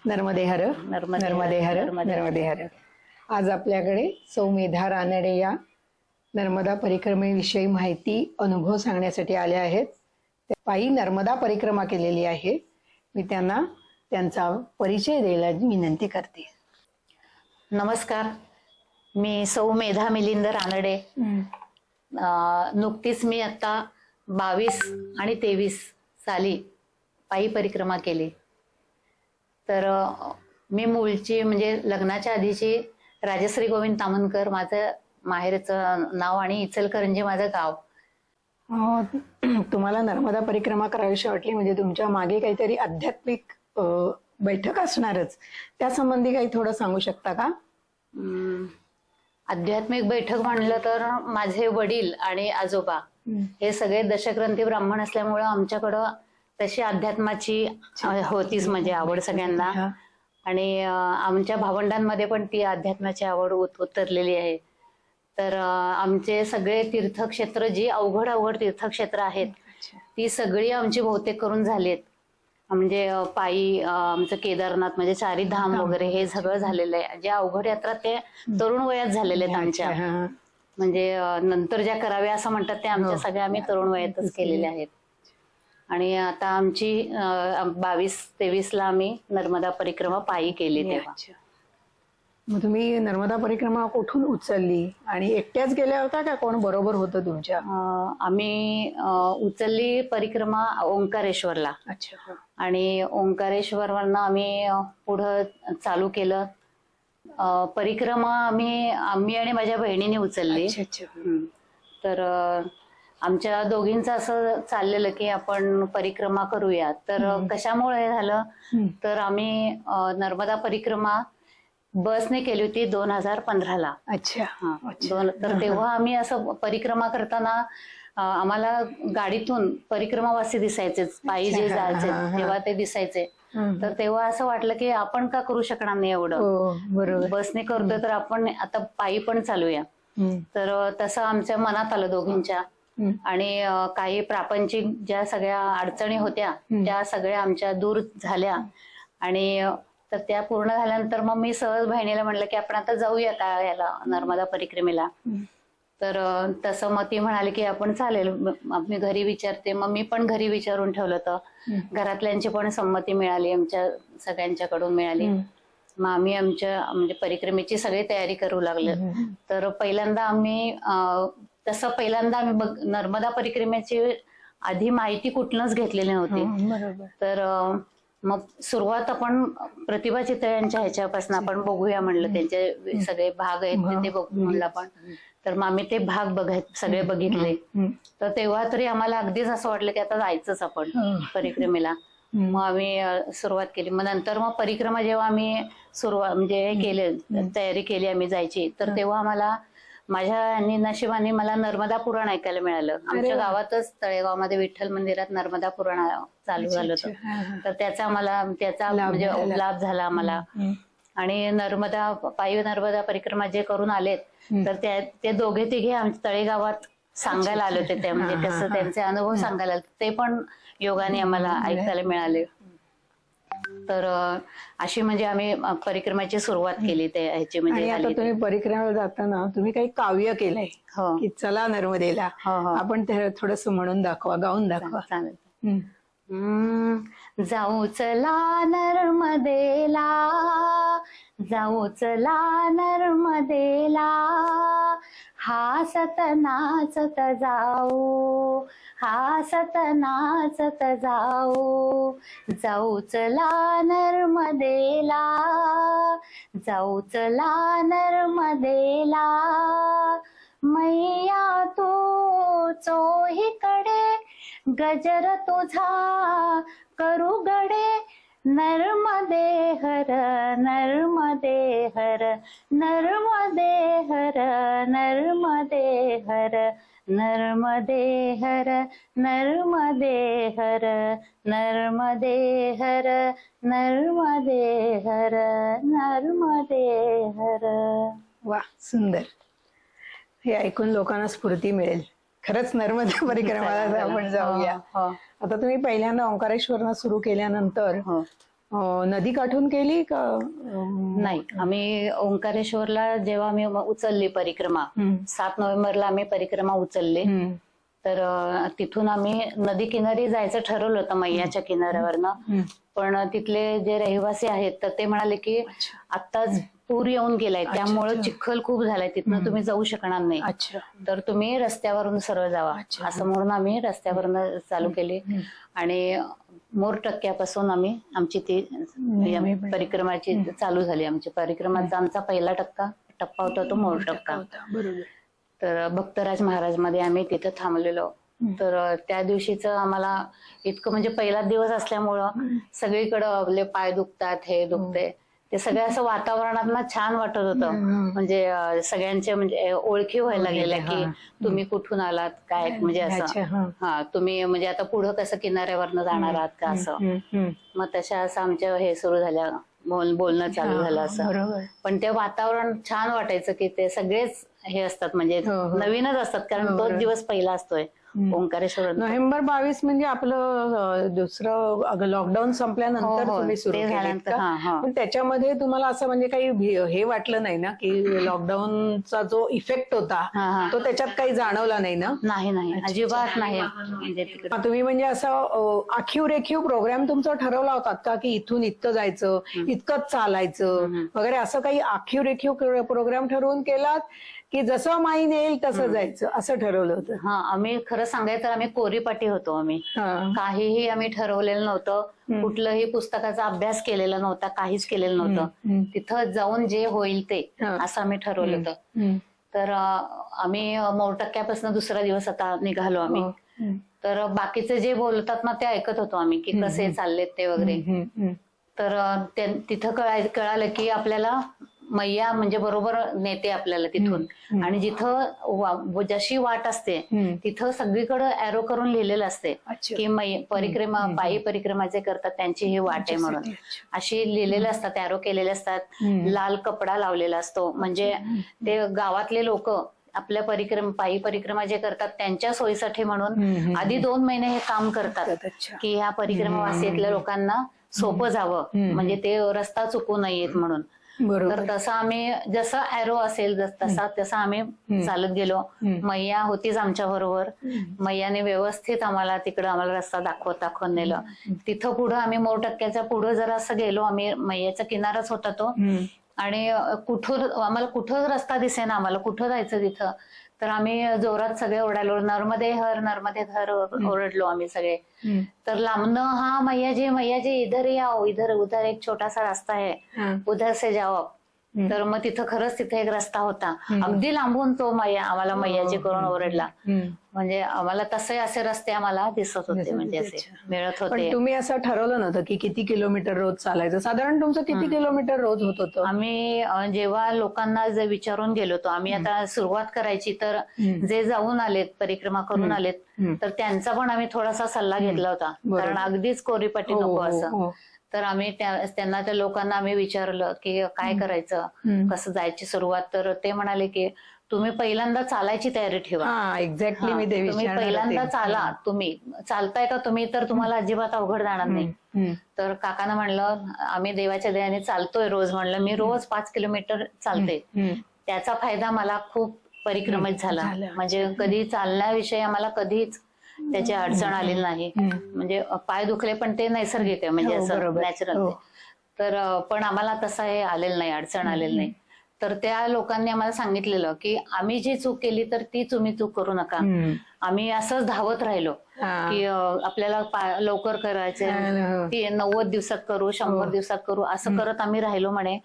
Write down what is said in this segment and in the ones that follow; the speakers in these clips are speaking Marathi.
नर्मदे हर, नर्मदे हर, नर्मदे हर. आज आपल्याकडे सौ मेधा रानडे या नर्मदा परिक्रमेविषयी माहिती अनुभव सांगण्यासाठी आले आहेत. त्या पायी नर्मदा परिक्रमा केलेली आहे. मी त्यांना त्यांचा परिचय द्यायला विनंती करते. नमस्कार, मी सौ मेधा मिलिंद रानडे. नुकतीच मी आता 22 आणि 23 साली पायी परिक्रमा केली. तर मी मूळची म्हणजे लग्नाच्या आधीची राजश्री गोविंद तामणकर माझं माहेरचं नाव आणि इचलकरंजी माझं गाव. तुम्हाला नर्मदा परिक्रमा करावीशी वाटली म्हणजे तुमच्या मागे काहीतरी आध्यात्मिक बैठक असणारच. त्या संबंधी काही थोडं सांगू शकता का? आध्यात्मिक बैठक म्हणलं तर माझे वडील आणि आजोबा हे सगळे दशग्रंथी ब्राह्मण असल्यामुळं आमच्याकडं तशी अध्यात्माची होतीच म्हणजे आवड सगळ्यांना. आणि आमच्या भावंडांमध्ये पण ती अध्यात्माची आवड उतरलेली आहे. तर आमचे सगळे तीर्थक्षेत्र जी अवघड तीर्थक्षेत्र आहेत ती सगळी आमची बहुतेक करून झालीत. म्हणजे पायी आमचं केदारनाथ म्हणजे चारीधाम वगैरे हे सगळं झालेलं आहे. जे अवघड यात्रा ते तरुण वयात झालेले आहेत आमच्या. म्हणजे नंतर ज्या कराव्या असं म्हणतात ते आमच्या सगळ्या आम्ही तरुण वयातच केलेल्या आहेत. आणि आता आमची 22-23 ला आम्ही नर्मदा परिक्रमा पायी केली तेव्हा. मग तुम्ही नर्मदा परिक्रमा कुठून उचलली आणि एकट्याच गेल्या होत्या का कोण बरोबर होतं तुमच्या? आम्ही उचलली परिक्रमा ओंकारेश्वरला. अच्छा. आणि ओंकारेश्वरवरनं आम्ही पुढं चालू केलं. परिक्रमा आम्ही आणि माझ्या बहिणीने उचलली. तर आमच्या दोघींचं असं चाललेलं की आपण परिक्रमा करूया. तर कशामुळे झालं तर आम्ही नर्मदा परिक्रमा बसने केली होती 2015 ला. अच्छा. तर तेव्हा आम्ही असं परिक्रमा करताना आम्हाला गाडीतून परिक्रमावासी दिसायचे, पायी जे जायचे तेव्हा ते दिसायचे. तर तेव्हा असं वाटलं की आपण का करू शकणार नाही एवढं, बसने करतोय तर आपण आता पायी पण चालूया. तर तसं आमच्या मनात आलं दोघींच्या. आणि काही प्रापंचिक ज्या सगळ्या अडचणी होत्या त्या सगळ्या आमच्या दूर झाल्या. आणि तर त्या पूर्ण झाल्यानंतर मग मी सहज बहिणीला म्हणलं की आपण आता जाऊया का याला नर्मदा परिक्रमेला. तर तसं मग ती म्हणाली की आपण चालेल. मी घरी विचारते. मग मी पण घरी विचारून ठेवलं होतं. घरातल्यांची पण संमती मिळाली, आमच्या सगळ्यांच्याकडून मिळाली. मग आम्ही आमच्या म्हणजे परिक्रमेची सगळी तयारी करू लागलो. तर पहिल्यांदा आम्ही नर्मदा परिक्रमेची आधी माहिती कुठलंच घेतलेली नव्हती. तर मग सुरुवात आपण प्रतिभा चितळ्यांच्या ह्याच्यापासून आपण बघूया म्हणलं. त्यांचे सगळे भाग आहेत ते बघू म्हणलं आपण. तर मग आम्ही ते भाग सगळे बघितले. तर तेव्हा तरी आम्हाला अगदीच असं वाटलं की आता जायचंच आपण परिक्रमेला. मग आम्ही सुरुवात केली. मग नंतर मग परिक्रमा जेव्हा आम्ही म्हणजे हे केले, तयारी केली आम्ही जायची, तर तेव्हा आम्हाला माझ्या नशिबाने मला नर्मदा पुराण ऐकायला मिळालं. आमच्या गावातच तळेगावमध्ये विठ्ठल मंदिरात नर्मदा पुराण चालू झालं होतं. तर त्याचा म्हणजे लाभ झाला आम्हाला. आणि पायी नर्मदा परिक्रमा जे करून आलेत तर ते दोघे तिघे आमच्या तळेगावात सांगायला आले होते. म्हणजे कसं त्यांचे अनुभव सांगायला ते पण योगाने आम्हाला ऐकायला मिळाले. तर अशी म्हणजे आम्ही परिक्रमाची सुरुवात केली ते ह्याची. म्हणजे आता तुम्ही परिक्रमेला जाताना तुम्ही काही काव्य केलंय की चला नर्मदेला, आपण थोडस म्हणून दाखवा, गाऊन दाखवा. चालेल. जाऊ चला नर्मदेला, जाऊ चला नर्मदेला, हासत नाचत जाऊ, हासत नाचत जाऊ. जाऊ चला नर्मदेला, जाऊ चला नर्मदेला, मैया तू चोहीकडे गजर तुझा करू गडे. नर्मदे हर, नर्मदे हर, नर्मदे हर, नर्मदे हर, नर्मदे हर, नर्मदे हर, नर्मदे हर, नर्मदे हर, नर्मदे हर. वा, सुंदर. हे ऐकून लोकांना स्फूर्ती मिळेल. खरंच नर्मदा परिक्रमाला आपण जाऊया. आता तुम्ही पहिल्यांदा ओंकारेश्वरनं सुरू केल्यानंतर नदी काठून केली का? नाही, आम्ही ओंकारेश्वरला जेव्हा आम्ही उचलली परिक्रमा, 7 नोव्हेंबरला आम्ही परिक्रमा उचलली. तर तिथून आम्ही नदी किनारी जायचं ठरवलं होतं, मैयाच्या किनाऱ्यावरनं. पण तिथले जे रहिवासी आहेत तर ते म्हणाले की आत्ताच पूर येऊन गेलाय, त्यामुळे चिखल खूप झालाय, तिथनं तुम्ही जाऊ शकणार नाही, तर तुम्ही रस्त्यावरून सरळ जावा, असं म्हणून आम्ही रस्त्यावरून चालू केली. आणि मोरटक्क्यापासून आम्ही आमची ती परिक्रमाची चालू झाली. आमची परिक्रमाचा आमचा पहिला टप्पा होता तो मोरटक्का. तर भक्तराज महाराज मध्ये आम्ही तिथं थांबलेलो. तर त्या दिवशीच आम्हाला इतकं म्हणजे पहिला दिवस असल्यामुळं सगळीकडं आपले पाय दुखतात, हे दुखते, ते सगळं असं वातावरणात ना छान वाटत होतं. म्हणजे सगळ्यांचे म्हणजे ओळखी व्हायला लागलेल्या की तुम्ही कुठून आलात, काय म्हणजे असं, तुम्ही म्हणजे आता पुढं कसं किनाऱ्यावरनं जाणार आहात का, असं. मग तशा असं आमच्या हे सुरू झाल्या, बोलणं चालू झालं असं. पण ते वातावरण छान वाटायचं की ते सगळेच हे असतात, म्हणजे नवीनच असतात, कारण तोच दिवस पहिला असतोय ओंकारेश्वर. नोव्हेंबर 22 म्हणजे आपलं दुसरं लॉकडाऊन संपल्यानंतर तुम्ही सुरू केलं का? पण त्याच्यामध्ये तुम्हाला असं म्हणजे काही हे वाटलं नाही ना की लॉकडाऊनचा जो इफेक्ट होता तो त्याच्यात काही जाणवला नाही ना? नाही, अजिबात नाही. म्हणजे तुम्ही म्हणजे असं आखीव रेखीव प्रोग्राम तुमचा ठरवला होता का की इथून इतकं जायचं, इतकंच चालायचं वगैरे, असं काही आखीव रेखीव प्रोग्राम ठरवून केलात की जसं माहीन येईल तसं जायचं असं ठरवलं होतं? आम्ही खरं सांगायचं तर आम्ही कोरीपाटी होतो. आम्ही काहीही आम्ही ठरवलेलं नव्हतं, कुठलंही पुस्तकाचा अभ्यास केलेला नव्हता, काहीच केलेलं नव्हतं. तिथं जाऊन जे होईल ते असं आम्ही ठरवलं होतं. तर आम्ही मोरटक्क्यापासून दुसरा दिवस आता निघालो आम्ही. तर बाकीचे जे बोलतात ना ते ऐकत होतो आम्ही की कसे चाललेत ते वगैरे. तर तिथं कळालं की आपल्याला मैया म्हणजे बरोबर नेते आपल्याला तिथून. आणि जिथं जशी वाट असते तिथं सगळीकडे एरो करून लिहिलेलं असते की परिक्रमा, पायी परिक्रमा जे करतात त्यांची ही वाट आहे म्हणून, अशी लिहिलेले असतात, एरो केलेले असतात. लाल कपडा लावलेला असतो, म्हणजे ते गावातले लोक आपल्या पायी परिक्रमा जे करतात त्यांच्या सोयीसाठी म्हणून आधी 2 महिने हे काम करतात की ह्या परिक्रमावासीतल्या लोकांना सोपं जावं, म्हणजे ते रस्ता चुकू नयेत म्हणून. तर तसं आम्ही जसं एरो असेल तसा आम्ही चालत गेलो. मैया होतीच आमच्या बरोबर. मैयाने व्यवस्थित आम्हाला रस्ता दाखवत नेलं. तिथं पुढं आम्ही मोरटक्क्याच्या पुढं जरा असं गेलो आम्ही, मैयाचा किनाराच होता तो. आणि आम्हाला कुठं रस्ता दिसेना, आम्हाला कुठं जायचं तिथं. तर आम्ही जोरात सगळे ओरडालो, नर्मदे हर ओरडलो आम्ही सगळे. तर लांबनं मैया जी इधर आओ, उधर एक छोटासा रास्ता है, उधर से जाओ आप. तर मग तिथं खरंच तिथे एक रस्ता होता, अगदी लांबून तो आम्हाला मैयाची करून ओरडला. म्हणजे आम्हाला तसे असे रस्ते आम्हाला दिसत होते, म्हणजे असे मिळत होते. तुम्ही असं ठरवलं नव्हतं की किती किलोमीटर रोज चालायचं? साधारण तुमचं किती किलोमीटर रोज होत होतं? आम्ही जेव्हा लोकांना जे विचारून गेलो होतो आम्ही, आता सुरुवात करायची तर जे जाऊन आलेत, परिक्रमा करून आलेत, तर त्यांचा पण आम्ही थोडासा सल्ला घेतला होता, कारण अगदीच कोरीपाटी नको असं. तर आम्ही त्यांना, त्या लोकांना आम्ही विचारलं की काय करायचं, कसं जायची सुरुवात. तर ते म्हणाले की तुम्ही पहिल्यांदा चालायची तयारी ठेवा. एक्झॅक्टली तुम्ही पहिल्यांदा चाला, तुम्ही चालताय का तुम्ही, तर तुम्हाला अजिबात अवघड जाणार नाही. तर काकानं म्हणलं आम्ही देवाच्या दयाने चालतोय रोज. म्हणलं मी रोज 5 किलोमीटर चालते, त्याचा फायदा मला खूप परिक्रमेत झाला. म्हणजे कधी चालण्याविषयी आम्हाला कधीच त्याची अडचण आलेली नाही. म्हणजे पाय दुखले पण ते नैसर्गिक आहे, म्हणजे असं नॅचरल. तर पण आम्हाला तसं हे आलेलं नाही, अडचण आलेली नाही. तर त्या लोकांनी आम्हाला सांगितलेलं की आम्ही जी चूक केली तर ती तुम्ही चूक करू नका. आम्ही असंच धावत राहिलो की आपल्याला लवकर करायचे, 90 दिवसात करू, 100 दिवसात करू, असं करत आम्ही राहिलो म्हणे.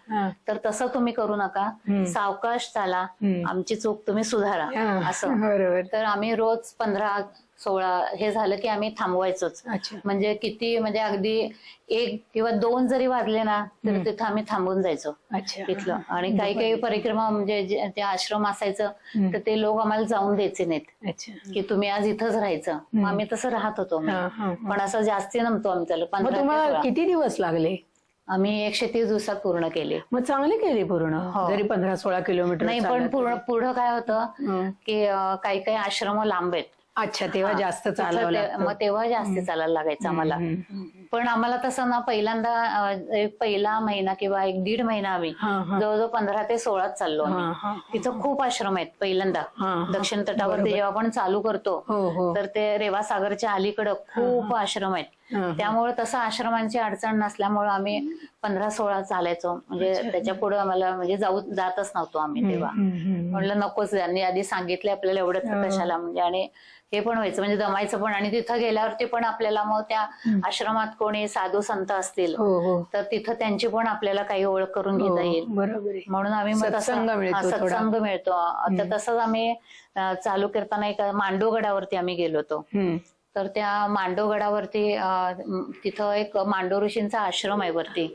तर तसं तुम्ही करू नका, सावकाश चाला, आमची चूक तुम्ही सुधारा असं. तर आम्ही रोज 15-16 हे झालं की आम्ही थांबवायचोच. म्हणजे किती, म्हणजे अगदी 1 किंवा 2 जरी वाजले ना तर तिथं आम्ही थांबून जायचो तिथलं. आणि काही परिक्रमा म्हणजे ते आश्रम असायचं तर ते लोक आम्हाला जाऊन द्यायचे नाहीत की तुम्ही आज इथंच राहायचं. आम्ही तसं राहत होतो, पण असं जास्ती नव्हतो आम्ही त्याला. 15 किती दिवस लागले? आम्ही 130 दिवसात पूर्ण केले. मग चांगले केले पूर्ण, जरी 15-16 किलोमीटर नाही. पण पुढं काय होतं की काही आश्रम लांब आहेत. अच्छा, तेव्हा जास्त चालावं लागतं. मग तेव्हा जास्त चालायला लागायचं आम्हाला. पण आम्हाला तसं ना पहिल्यांदा एक पहिला महिना किंवा 1-1.5 महिना आम्ही जवळजवळ 15 ते 16 चाललो आम्ही. तिथं खूप आश्रम आहेत पहिल्यांदा दक्षिण तटावरती जेव्हा आपण चालू करतो तर ते रेवा सागरच्या अलीकडं खूप आश्रम आहेत. त्यामुळे तसं आश्रमांची अडचण नसल्यामुळे आम्ही 15-16 चालायचो. म्हणजे त्याच्या पुढे आम्हाला म्हणजे जातच नव्हतो आम्ही तेव्हा. म्हटलं नकोच, त्यांनी आधी सांगितले आपल्याला एवढं कशाला म्हणजे. आणि हे पण व्हायचं म्हणजे दमायचं पण. आणि तिथं गेल्यावरती पण आपल्याला मग त्या आश्रमात कोणी साधू संत असतील तर तिथं त्यांची पण आपल्याला काही ओळख करून घेता येईल. म्हणून आम्ही मग सत्संग मिळतो. आता तसंच आम्ही चालू करताना एक मांडोगडावरती आम्ही गेलो होतो. तर त्या मांडोगडावरती तिथं एक मांडो ऋषींचा आश्रम आहे वरती.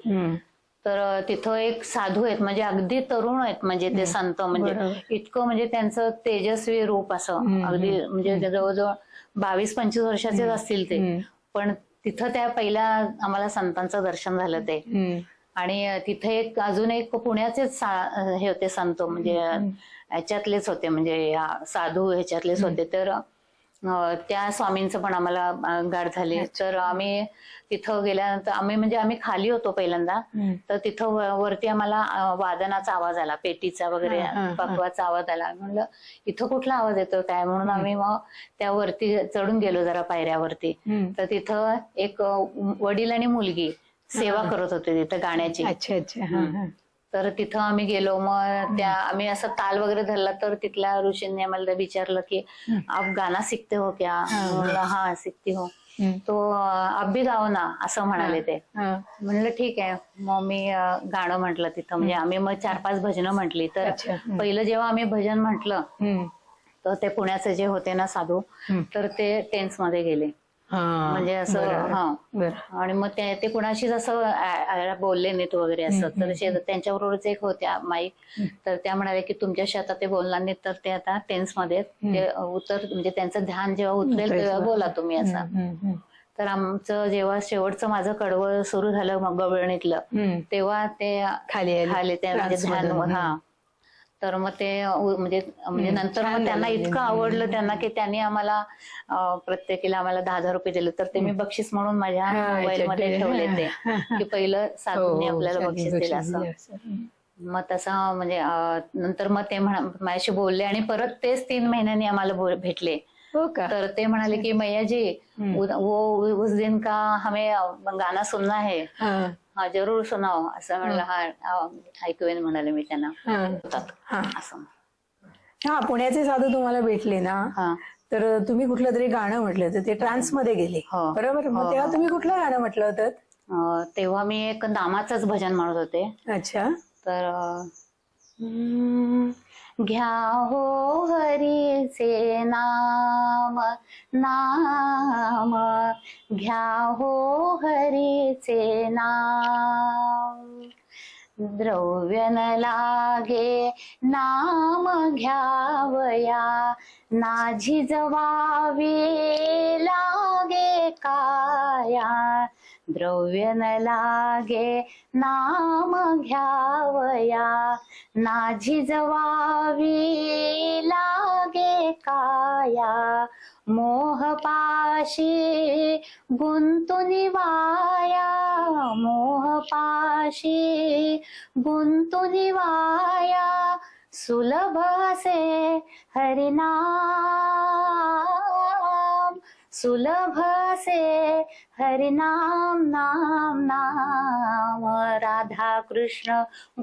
तर तिथं एक साधू आहेत म्हणजे अगदी तरुण आहेत म्हणजे ते संत. म्हणजे इतकं म्हणजे त्यांचं तेजस्वी रूप असं अगदी म्हणजे जवळजवळ 22-25 वर्षाचेच असतील ते. पण तिथं त्या पहिल्या आम्हाला संतांचं दर्शन झालं ते. आणि तिथे एक अजून एक पुण्याचेच हे होते संत म्हणजे ह्याच्यातलेच होते म्हणजे साधू ह्याच्यातलेच होते. तर त्या स्वामींचं पण आम्हाला गाठ झाली. तर आम्ही तिथं गेल्यानंतर आम्ही खाली होतो पहिल्यांदा. तर तिथं वरती आम्हाला वादनाचा आवाज आला, पेटीचा वगैरे पकवाचा आवाज आला. म्हणलं इथं कुठला आवाज येतो काय म्हणून आम्ही मग त्या वरती चढून गेलो जरा पायऱ्यावरती. तर तिथं एक वडील आणि मुलगी सेवा करत होते तिथं गाण्याची. तर तिथं आम्ही गेलो. मग त्या आम्ही असं ताल वगैरे धरला तर तिथल्या ऋषींनी आम्हाला विचारलं की आप गाना सीखते हो क्या. म्हणलं हा सीखती हो. तो आप भी गाओ ना असं म्हणाले ते. म्हणलं ठीक आहे. मग मी गाणं म्हटलं तिथं. म्हणजे आम्ही मग 4-5 भजनं म्हटली. तर पहिलं जेव्हा आम्ही भजन म्हटलं तर ते पुण्याचे जे होते ना साधू तर ते टेन्स मध्ये गेले. म्हणजे असं आणि मग ते कुणाशीच असं बोलले नाहीत वगैरे असं. तर त्यांच्याबरोबरच एक होत्या माई. तर त्या म्हणाले की तुमच्याशी आता ते बोलणार नाहीत तर ते आता टेन्स मध्ये ते म्हणजे त्यांचं ध्यान जेव्हा उतरेल तेव्हा बोला तुम्ही असं. तर आमचं जेव्हा शेवटचं माझं कडवं सुरू झालं मग गवळणीतलं तेव्हा ते खाली त्या म्हणजे ध्यान. तर मग ते म्हणजे नंतर मग त्यांना इतकं आवडलं त्यांना की त्यांनी आम्हाला प्रत्येकीला आम्हाला 10,000 रुपये दिले. तर ते मी बक्षीस म्हणून माझ्या मोबाईल मध्ये ठेवले ते की पहिलं साधूंनी आपल्याला बक्षीस दिलं असं. मग तसं म्हणजे नंतर मग ते माझ्याशी बोलले आणि परत तेच 3 महिन्यांनी आम्हाला भेटले. तर ते म्हणाले की मैया जी वो उस दिन का हमें गाना सुनना है. हा जरूर सुनाव असं म्हणलं. हा ऐकवेन म्हणाले मी त्यांना. असं पुण्याचे साधू तुम्हाला भेटले ना तर तुम्ही कुठलं तरी गाणं म्हटलं तर ते ट्रान्स मध्ये गेले बरोबर. मग तेव्हा तुम्ही कुठलं गाणं म्हटलं होतं? तेव्हा मी एक नामाचंच भजन म्हणत होते. अच्छा. तर घ्या हो हरीचे नाम नाम घ्या हो हरीचे नाम. द्रव्य न लागे नाम घ्यावया ना झिजवावे लागे काया. द्रव्य न लागे नाम घ्यावया ना झिजवावी लागे काया. मोहपाशी गुंतुनी वाया मोहपाशी गुंतुनी वाया. सुलभ असे हरिनाम सुलभ असे हरिनाम नाम नाम. राधा कृष्ण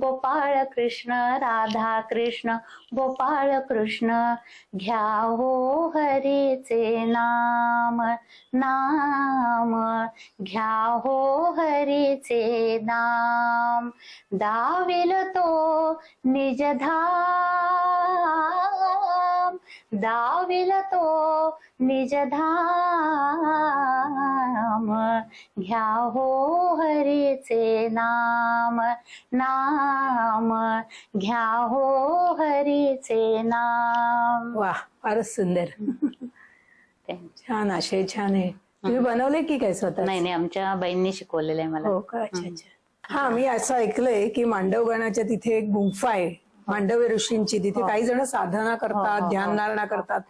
गोपाळ कृष्ण राधा कृष्ण गोपाळ कृष्ण. घ्या हो हरीचे नाम नाम घ्या हो हरीचे नाम. दाविल तो निज धाम दाविल तो निज धाम. घ्या हो हरीचे नाम नाम घ्या हो हरीचे नाम. वा, फारच सुंदर. छान आशय छान आहे. तुम्ही बनवले की काय स्वतः? नाही आमच्या बाईंनी शिकवलेलं आहे मला. हो का. अच्छा अच्छा. हा, मी असं ऐकलंय की मांडवगणाच्या तिथे एक गुंफा आहे मांडव्य ऋषींची. तिथे काही जण साधना करतात, ध्यान धारणा करतात.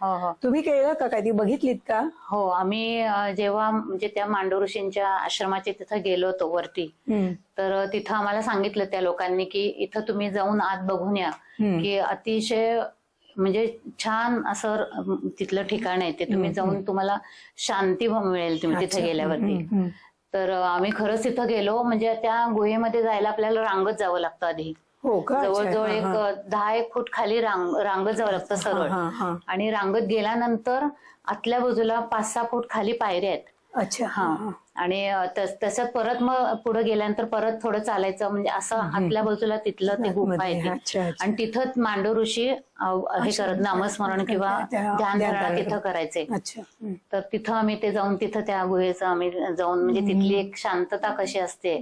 तुम्ही केलं का? काय ती बघितलीत का? हो, आम्ही जेव्हा म्हणजे त्या मांडव ऋषींच्या आश्रमाच्या तिथं गेलो होतो वरती, तर तिथं आम्हाला सांगितलं त्या लोकांनी की इथं तुम्ही जाऊन आत बघून या, की अतिशय म्हणजे छान असं तिथलं ठिकाण आहे ते. तुम्ही जाऊन तुम्हाला शांती मिळेल तुम्ही तिथे गेल्यावरती. तर आम्ही खरंच तिथं गेलो. म्हणजे त्या गुहेमध्ये जायला आपल्याला रांगत जावं लागतं आधी. हो का? जवळजवळ एक 10-1 फूट खाली रांगत जावं लागतं सरळ. आणि रांगत गेल्यानंतर आतल्या बाजूला 5-6 फूट खाली पायऱ्या आहेत. अच्छा. आणि तसं परत मग पुढे गेल्यानंतर परत थोडं चालायचं. म्हणजे असं आतल्या बाजूला तिथलं ते गुफा आहे. आणि तिथंच मांडव ऋषी हे करत नामस्मरण किंवा ध्यानधारणा तिथं करायचे. तर तिथं आम्ही ते जाऊन तिथं त्या गुहेचं आम्ही जाऊन म्हणजे तिथली एक शांतता कशी असते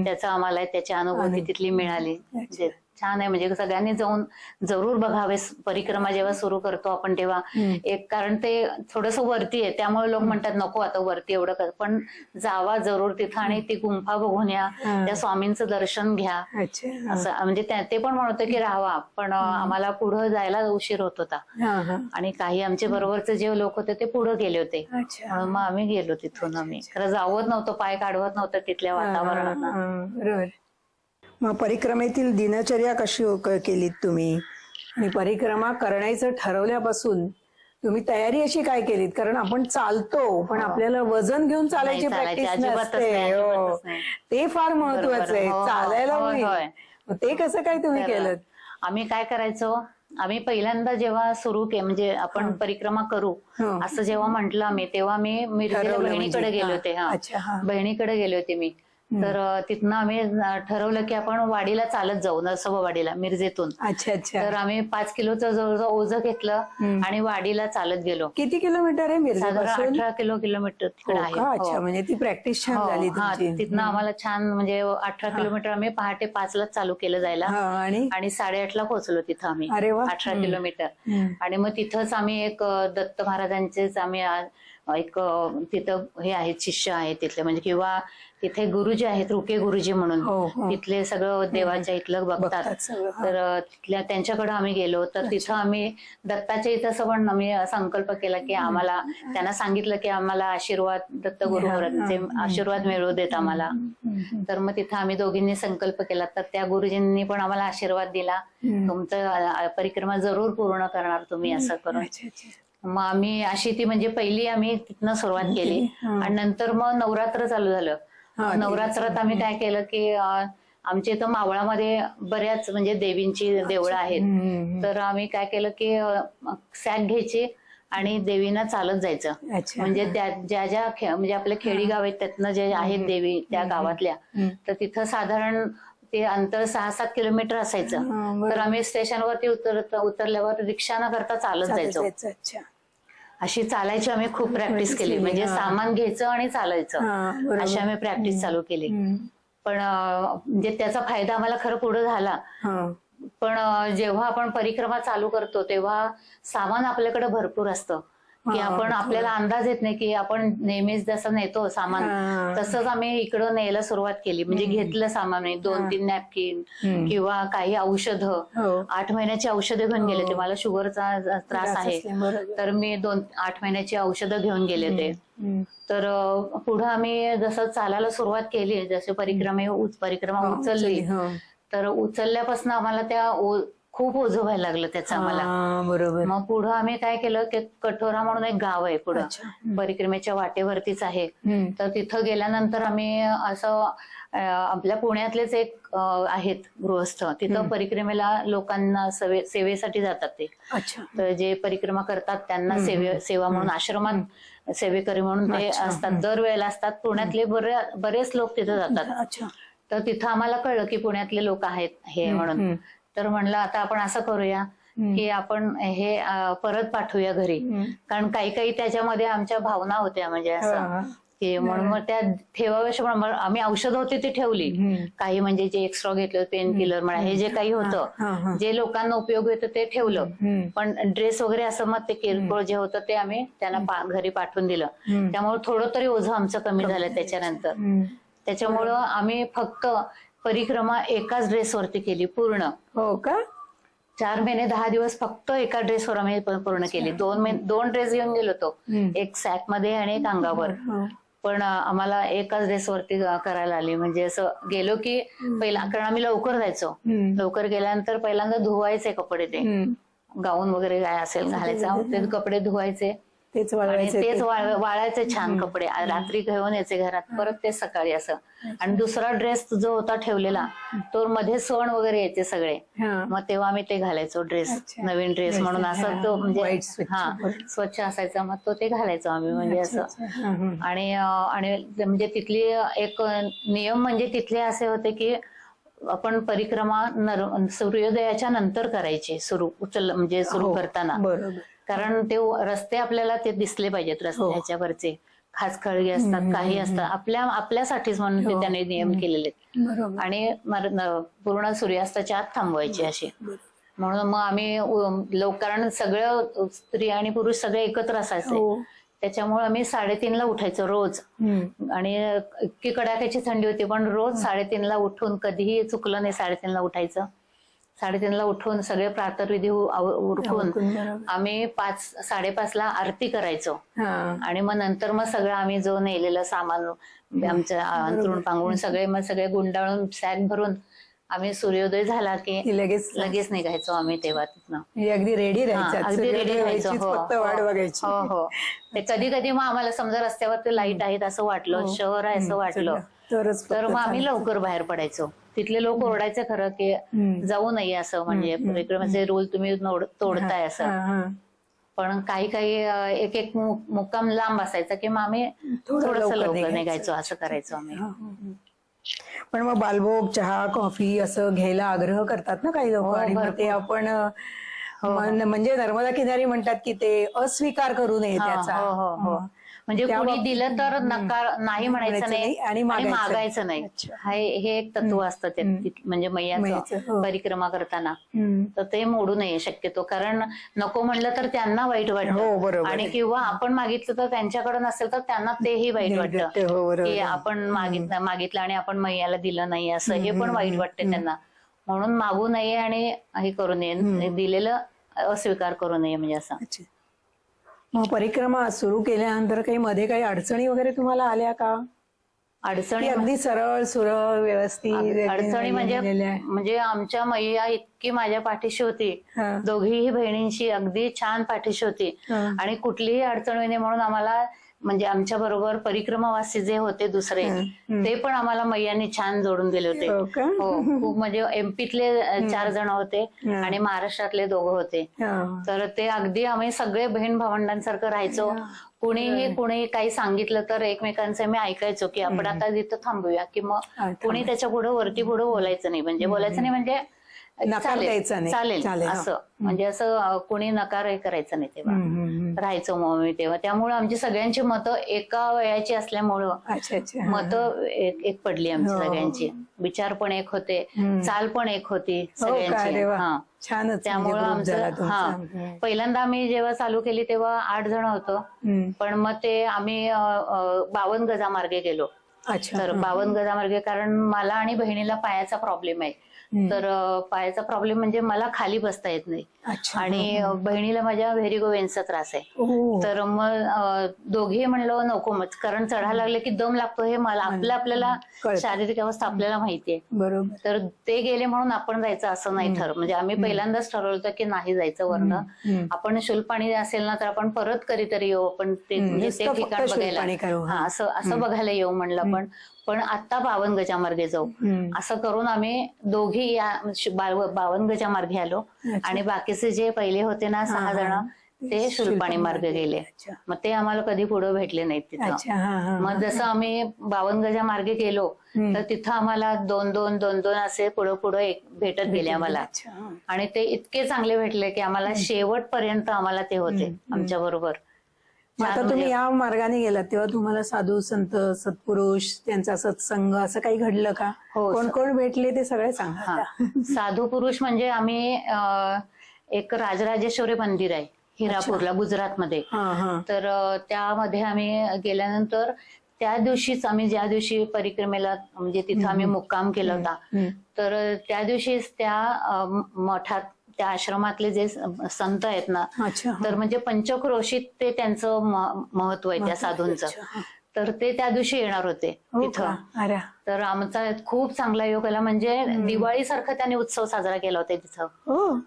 त्याचा आम्हाला त्याची अनुभूती तिथली मिळाली. म्हणजे छान आहे. म्हणजे सगळ्यांनी जाऊन जरूर बघावे. परिक्रमा जेव्हा सुरू करतो आपण तेव्हा एक, कारण ते थोडस वरती आहे त्यामुळे लोक म्हणतात नको आता वरती एवढं कर, पण जावा जरूर तिथं आणि ती गुंफा बघून या, त्या स्वामींचं दर्शन घ्या. असं म्हणजे ते पण म्हणत की राहावा, पण आम्हाला पुढं जायला उशीर होत होता आणि काही आमच्या बरोबरचे जे लोक होते ते पुढे गेले होते. मग आम्ही गेलो तिथून. आम्ही खरं जावत नव्हतं, पाय काढवत नव्हतं तिथल्या वातावरणात. बरोबर. मग परिक्रमेतील दिनचर्या कशी केलीत तुम्ही? आणि परिक्रमा करण्याचं ठरवल्यापासून तुम्ही तयारी अशी काय केलीत? कारण आपण चालतो पण आपल्याला वजन घेऊन चालायची प्रॅक्टिस नसते. ते फार महत्वाचं आहे. चालायला होईल, ते कसं काय तुम्ही केलं? आम्ही काय करायचो, आम्ही पहिल्यांदा जेव्हा सुरू केलं म्हणजे आपण परिक्रमा करू असं जेव्हा म्हंटल आम्ही, तेव्हा मी मिरजेला बहिणीकडे गेले होते. बहिणीकडे गेले होते मी. तर तिथनं आम्ही ठरवलं की आपण वाडीला चालत जाऊ, नरसोबावाडीला मिरजेतून. तर आम्ही 5 किलोचं जवळजवळ ओझं घेतलं आणि वाडीला चालत गेलो. किती किलोमीटर आहे मिरजे? साधारण 18 किलोमीटर तिकडे आहे. अच्छा, म्हणजे ती प्रॅक्टिस छान झाली तुमची. तिथनं आम्हाला छान म्हणजे 18 किलोमीटर आम्ही पहाटे 5 लाच चालू केलं जायला आणि 8:30 ला पोहोचलो तिथं आम्ही. 18 किलोमीटर. आणि मग तिथंच आम्ही एक दत्त महाराजांचेच आम्ही एक तिथं हे आहेत, शिष्य आहेत तिथले, म्हणजे किंवा तिथे गुरुजी आहेत, रुके गुरुजी म्हणून, तिथले सगळं देवाच्या इथलं बघतात. तर तिथल्या त्यांच्याकडे आम्ही गेलो. तर तिथं आम्ही दत्ताच्या इथं असं पण आम्ही संकल्प केला की आम्हाला, त्यांना सांगितलं की आम्हाला आशीर्वाद, दत्त गुरु महाराजांचे आशीर्वाद मिळवू देत आम्हाला. तर मग तिथं आम्ही दोघींनी संकल्प केला. तर त्या गुरुजींनी पण आम्हाला आशीर्वाद दिला, तुमचं परिक्रमा जरूर पूर्ण करणार तुम्ही, असं करून. मग आम्ही अशी ती म्हणजे पहिली आम्ही तिथनं सुरुवात केली. आणि नंतर मग नवरात्र चालू झालं. नवरात्रात आम्ही काय केलं की आमच्या इथं मावळामध्ये बऱ्याच म्हणजे देवींची देवळं आहेत. तर आम्ही काय केलं की सॅक घ्यायची आणि देवींना चालत जायचं. म्हणजे ज्या ज्या म्हणजे आपल्या खेडी गाव आहेत त्यातनं जे आहेत देवी त्या गावातल्या, तर तिथं साधारण ते अंतर 6-7 किलोमीटर असायचं. तर आम्ही स्टेशनवरती उतरल्यावर रिक्षा न करता चालत जायचो. अशी चालायची आम्ही खूप प्रॅक्टिस केली. म्हणजे सामान घ्यायचं आणि चालायचं, अशी आम्ही प्रॅक्टिस चालू केली. पण म्हणजे त्याचा फायदा आम्हाला खरं पुढे झाला. पण जेव्हा आपण परिक्रमा चालू करतो तेव्हा सामान आपल्याकडे भरपूर असतं की आपण, आपल्याला अंदाज येत नाही की आपण नेहमीच जसं नेतो सामान तसंच आम्ही इकडं न्यायला सुरुवात केली. म्हणजे घेतलं सामान, 2-3 नॅपकिन किंवा काही औषधं. 8 महिन्याची औषधं घेऊन गेले ते. मला शुगरचा त्रास आहे, तर मी 8 महिन्याची औषधं घेऊन गेले ते. तर पुढं आम्ही जसं चालायला सुरुवात केली, जसे परिक्रमा उचलली, तर उचलल्यापासून आम्हाला त्या खूप ओझं व्हायला लागलं त्याचं आम्हाला. बरोबर. मग पुढं आम्ही काय केलं की कठोरा म्हणून एक गाव आहे पुढं, परिक्रमेच्या वाटेवरतीच आहे. तर तिथं गेल्यानंतर आम्ही असं आपल्या पुण्यातलेच एक आहेत गृहस्थ, तिथं परिक्रमेला लोकांना सेवेसाठी जातात ते. तर जे परिक्रमा करतात त्यांना सेवा म्हणून आश्रमात सेवेकरी म्हणून ते असतात, दरवेळेला असतात. पुण्यातले बरेच लोक तिथं जातात. तर तिथं आम्हाला कळलं की पुण्यातले लोक आहेत हे म्हणून. तर म्हणलं आता आपण असं करूया की आपण हे परत पाठवूया घरी, कारण काही त्याच्यामध्ये आमच्या भावना होत्या, म्हणजे असं की म्हणून मग त्या ठेवाव्याशी. पण आम्ही औषध होते ती ठेवली, काही म्हणजे जे एक्स्ट्रा घेतलं, पेन किलर म्हणा, हे जे काही होतं जे लोकांना उपयोग होतं ते ठेवलं. पण ड्रेस वगैरे असं मग ते किरकोळ जे होतं ते आम्ही त्यांना घरी पाठवून दिलं. त्यामुळे थोडं तरी ओझं आमचं कमी झालं त्याच्यानंतर. त्याच्यामुळं आम्ही फक्त परिक्रमा एकाच ड्रेसवरती केली पूर्ण. हो का? 4 महिने 10 दिवस फक्त एका ड्रेसवर आम्ही पूर्ण केली. 2 ड्रेस घेऊन गेलो होतो, एक सॅक मध्ये आणि एक अंगावर. पण आम्हाला एकाच ड्रेसवरती करायला आली. म्हणजे असं गेलो की पहिला, कारण आम्ही लवकर जायचो, लवकर गेल्यानंतर पहिल्यांदा धुवायचे कपडे, ते गाऊन वगैरे काय असेल घालायचा ते कपडे धुवायचे, तेच वाळायचे छान कपडे. रात्री घेऊन यायचे घरात, परत ते सकाळी असं. आणि दुसरा ड्रेस जो होता ठेवलेला तो मध्ये सण वगैरे यायचे सगळे, मग तेव्हा आम्ही ते घालायचो ड्रेस, नवीन ड्रेस म्हणून असं तो म्हणजे स्वच्छ असायचा, मग तो ते घालायचो आम्ही म्हणजे असं. आणि म्हणजे तिथली एक नियम म्हणजे तिथले असे होते की आपण परिक्रमा सूर्योदयाच्या नंतर करायची, सुरू करताना. कारण ते रस्ते आपल्याला ते दिसले पाहिजेत, रस्त्याच्या वरचे खास खळगे असतात, काही असतात, आपल्यासाठीच म्हणून ते त्याने नियम केलेले आहेत. आणि पूर्ण सूर्यास्ताच्या आत थांबवायचे असे. म्हणून मग आम्ही कारण सगळं स्त्री आणि पुरुष सगळे एकत्र असायचे, त्याच्यामुळे आम्ही 3:30ला उठायचो रोज. आणि इतकी कडाक्याची थंडी होती, पण रोज 3:30ला उठून, कधीही चुकलं नाही 3:30ला उठायचं. 3:30ला उठून सगळे प्रातर्विधी उरकून आम्ही 5-5:30ला आरती करायचो. आणि मग नंतर मग सगळं आम्ही जो नेलेलं सामान आमचं अंथरूण पांघरून सगळे गुंडाळून सॅक भरून आम्ही सूर्योदय झाला की लगेच निघायचो आम्ही तेव्हा तिथनं. अगदी रेडी राहायचो. हो. ते कधी मग आम्हाला समजा रस्त्यावर लाईट आहेत असं वाटलं, शहर आहे असं वाटलं, तर मग आम्ही लवकर बाहेर पडायचो. तिथले लोक ओरडायचे खरं की जाऊ नये असं, म्हणजे परिक्रमेचे रूल तुम्ही तोडताय असं. पण काही एक मुक्काम लांब असायचा की मग आम्ही थोडस लवकर निघायचो, असं करायचो आम्ही. पण मग बालभोग, चहा, कॉफी असं घ्यायला आग्रह करतात ना काही लोक, आणि मग ते आपण म्हणजे नर्मदा किनारी म्हणतात की ते अस्वीकार करू नये त्याचा. म्हणजे कोणी दिलं तर नकार नाही म्हणायचं नाही आणि मागायचं नाही, हे एक तत्व असतं त्यात, म्हणजे मैयाचं परिक्रमा करताना. तर ते मोडू नये शक्यतो, कारण नको म्हणलं तर त्यांना वाईट वाटतं, आणि किंवा आपण मागितलं तर त्यांच्याकडे नसेल तर त्यांना तेही वाईट वाटतं की आपण मागितलं आणि आपण मैयाला दिलं नाही असं, हे पण वाईट वाटतं त्यांना. म्हणून मागू नये आणि हे करू नये, दिलेलं अस्वीकार करू नये म्हणजे असं. मग परिक्रमा सुरू केल्यानंतर मध्ये काही अडचणी वगैरे तुम्हाला आल्या का? अडचणी अगदी सरळ सुरळ व्यवस्थित? अडचणी म्हणजे आमच्या मैया इतकी माझ्या पाठीशी होती, दोघीही बहिणींची अगदी छान पाठीशी होती. आणि कुठलीही अडचण नाही म्हणून आम्हाला, म्हणजे आमच्या बरोबर परिक्रमावासी जे होते दुसरे, ते पण आम्हाला मैयांनी छान जोडून दिले होते. खूप म्हणजे एमपीतले 4 जण होते आणि महाराष्ट्रातले 2 होते. तर ते अगदी आम्ही सगळे बहीण भावंडांसारखं राहायचो. कुणी काही सांगितलं तर एकमेकांचं मी ऐकायचो की आपण आता तिथं थांबूया, की मग कुणी त्याच्या पुढे बोलायचं नाही, म्हणजे चालेल असं, म्हणजे असं कोणी नकार करायचं नाही. तेव्हा राहायचो मग मी तेव्हा. त्यामुळे आमची सगळ्यांची मतं एका वयाची असल्यामुळं मतं एक पडली आमची सगळ्यांची. विचार पण एक होते, चाल पण एक होती सगळ्यांची. त्यामुळं आमचं पहिल्यांदा आम्ही जेव्हा चालू केली तेव्हा 8 जण होतो, पण मग ते आम्ही 52 गजामार्गे गेलो. तर 52 गजामार्गे, कारण मला आणि बहिणीला पायाचा प्रॉब्लेम आहे. तर पायाचा प्रॉब्लेम म्हणजे मला खाली बसता येत नाही, आणि बहिणीला माझ्या व्हेरिगो वेन्सचा त्रास आहे. तर मग दोघे म्हणलं नको, मग कारण चढायला लागले की दम लागतो, हे मला आपल्याला शारीरिक अवस्था आपल्याला माहितीये. तर ते गेले म्हणून आपण जायचं असं नाही म्हणजे आम्ही पहिल्यांदाच ठरवलं होतं की नाही जायचं, वरनं आपण शुल्पाणी असेल ना तर आपण परत कधीतरी येऊ, आपण ते ठिकाण बघायला, असं बघायला येऊ म्हणलं. पण आता 52 गजामार्गे जाऊ असं करून आम्ही दोघी या 52 गजामार्गे आलो. आणि बाकीचे जे पहिले होते ना 6 जण, ते शुल्पाणी मार्ग गेले. मग ते आम्हाला कधी पुढे भेटले नाहीत तिथं. मग जसं आम्ही 52 गजामार्गे गेलो तर तिथं आम्हाला 2-2 असे पुढे भेटत गेले आम्हाला. आणि ते इतके चांगले भेटले की आम्हाला शेवटपर्यंत आम्हाला ते होते आमच्या बरोबर. आता तुम्ही या मार्गाने गेलात तेव्हा तुम्हाला साधू संत सत्पुरुष त्यांचा सत्संग असं काही घडलं का? कोण कोण भेटले ते सगळे सांगा. साधू पुरुष म्हणजे आम्ही एक राजराजेश्वरी मंदिर आहे हिरापूरला, गुजरातमध्ये. तर त्यामध्ये आम्ही गेल्यानंतर त्या दिवशीच आम्ही, ज्या दिवशी परिक्रमेला म्हणजे तिथं आम्ही मुक्काम केला होता, तर त्या दिवशीच त्या मठात त्या आश्रमातले जे संत आहेत ना, अच्छा. तर म्हणजे पंचक्रोशीत ते त्यांचं महत्व आहे त्या साधूंचं. तर ते त्या दिवशी येणार होते तिथं. अरे तर आमचा खूप चांगला योग आला, म्हणजे दिवाळीसारखा त्यांनी उत्सव साजरा केला होता तिथं.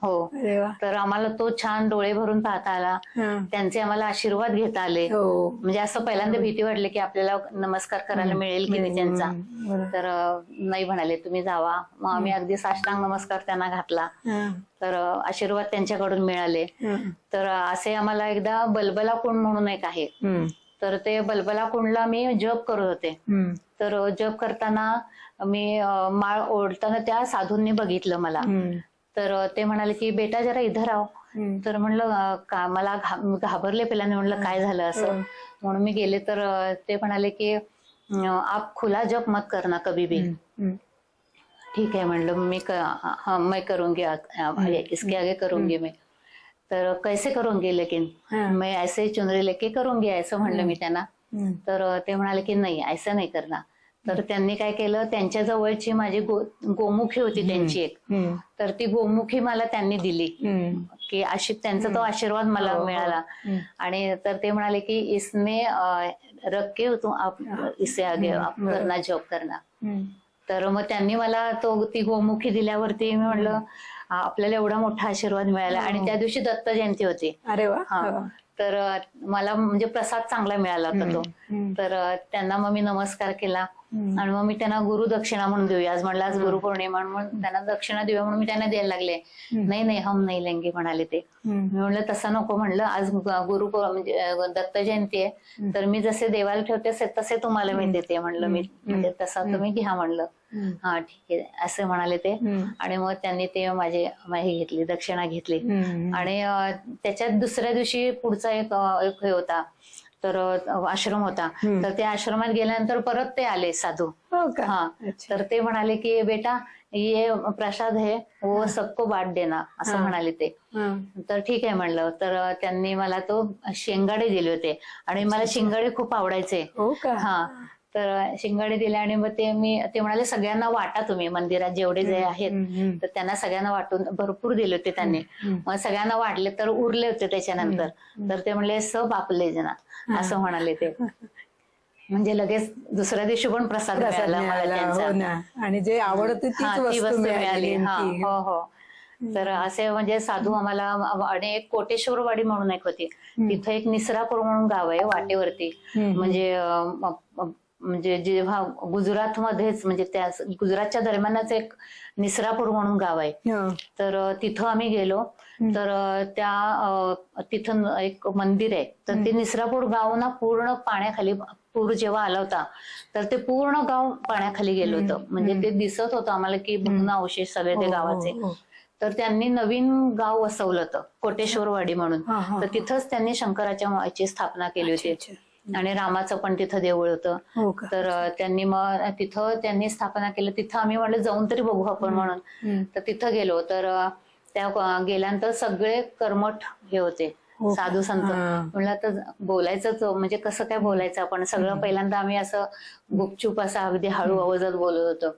हो. अरे वा. तर आम्हाला तो छान डोळे भरून पाहता आला, त्यांचे आम्हाला आशीर्वाद घेता आले. म्हणजे असं पहिल्यांदा भीती वाटली की आपल्याला नमस्कार करायला मिळेल की नाही त्यांचा. तर नाही म्हणाले, तुम्ही जावा. मग आम्ही अगदी साष्टांग नमस्कार त्यांना घातला. तर आशीर्वाद त्यांच्याकडून मिळाले. तर असे आम्हाला एकदा बलबला कुंड म्हणून एक आहे, तर ते बलबला कुंडला मी जप करत होते. तर जप करताना मी माळ ओढताना त्या साधूंनी बघितलं मला. तर ते म्हणाले की बेटा जरा इधर आओ. तर म्हणलं का, मला घाबरले पहिल्यांदा, म्हणलं काय झालं असं. म्हणून मी गेले तर ते म्हणाले की आप खुला जप मत करना कभी भी. ठीक है म्हणलं मी, मैं करूंगी, इसके आगे करूंगी मैं. तर कैसे करूंगी लेकिन, मैं ऐसे चुनरी लेके करूंगी असं म्हणलं मी त्यांना. तर ते म्हणाले की नाही, ऐसा नाही करना. तर त्यांनी काय केलं, त्यांच्या जवळची माझी गोमुखी होती त्यांची एक, तर ती गोमुखी मला त्यांनी दिली की अशी त्यांचा तो आशीर्वाद मला मिळाला. आणि तर ते म्हणाले की इसमें रख के इसे आगे करना, जॉब करना. तर मग त्यांनी मला ती गोमुखी दिल्यावरती मी म्हणलं आपल्याला एवढा मोठा आशीर्वाद मिळाला. आणि त्या दिवशी दत्त जयंती होती. अरे वा. तर मला म्हणजे प्रसाद चांगला मिळाला होता तो. तर त्यांना मग मी नमस्कार केला आणि मग मी त्यांना गुरु दक्षिणा म्हणून देऊया, आज म्हणलं आज गुरुपौर्णिमा म्हणून त्यांना दक्षिणा देऊया म्हणून मी त्यांना द्यायला लागले. नाही नाही, हम नाही लेंगे म्हणाले ते. मी म्हणलं तसं नको, म्हणलं आज म्हणजे दत्त जयंती आहे, तर मी जसे देवाला ठेवते तसे तुम्हाला मी देते म्हणलं. मी म्हणजे तसा तुम्ही घ्या म्हणलं. हा ठीक आहे असं म्हणाले ते. आणि मग त्यांनी ते माझी घेतली, दक्षिणा घेतली. आणि त्याच्यात दुसऱ्या दिवशी पुढचा एक हे होता, तर आश्रम होता. तर त्या आश्रमात गेल्यानंतर परत ते आले साधू. हा. तर ते म्हणाले की बेटा ये प्रसाद है, वो सबको बांट देना असं म्हणाले ते. तर ठीक आहे म्हणलं. तर त्यांनी मला तो शेंगाडे दिले होते आणि मला शिंगाडे खूप आवडायचे. हा. तर शिंगाडे दिले आणि मग ते म्हणाले सगळ्यांना वाटा तुम्ही, मंदिरात जेवढे जे आहेत तर त्यांना सगळ्यांना वाटून भरपूर दिले होते त्यांनी. मग सगळ्यांना वाटले तर उरले होते त्याच्यानंतर. तर ते म्हणले सब आपले जना असं म्हणाले ते. म्हणजे लगेच दुसऱ्या दिवशी पण प्रसाद मिळाला मला त्यांचा. आणि जे आवडते ती वस्तू मिळाली. हो हो. तर असे म्हणजे साधू आम्हाला. आणि एक कोटेश्वरवाडी म्हणून एक होती, तिथं एक निसरापूर म्हणून गाव आहे वाटेवरती. म्हणजे जेव्हा गुजरात मध्येच, म्हणजे त्या गुजरातच्या दरम्यानच एक निसरापूर म्हणून गाव आहे. तर तिथं आम्ही गेलो. तर तिथं एक मंदिर आहे. तर ते निसरापूर गाव ना पूर्ण पाण्याखाली, पूर जेव्हा आला होता तर ते पूर्ण गाव पाण्याखाली गेलं होतं. म्हणजे ते दिसत होतं आम्हाला की भग्न अवशेष सगळे ते गावाचे. तर त्यांनी नवीन गाव वसवलं होतं कोटेश्वरवाडी म्हणून. तर तिथंच त्यांनी शंकराच्या माची स्थापना केली होती. आणि रामाचं पण तिथं देऊळ होतं. तर त्यांनी मग तिथं त्यांनी स्थापना केली. तिथं आम्ही म्हणलं जाऊन तरी बघू आपण म्हणून. तर तिथं गेलो. तर त्या गेल्यानंतर सगळे कर्मठ हे होते, साधू संत. म्हणलं तर बोलायचंच, म्हणजे कसं काय बोलायचं आपण. सगळं पहिल्यांदा आम्ही असं गुपचूप असं अगदी हळू आवाजात बोलत होतो.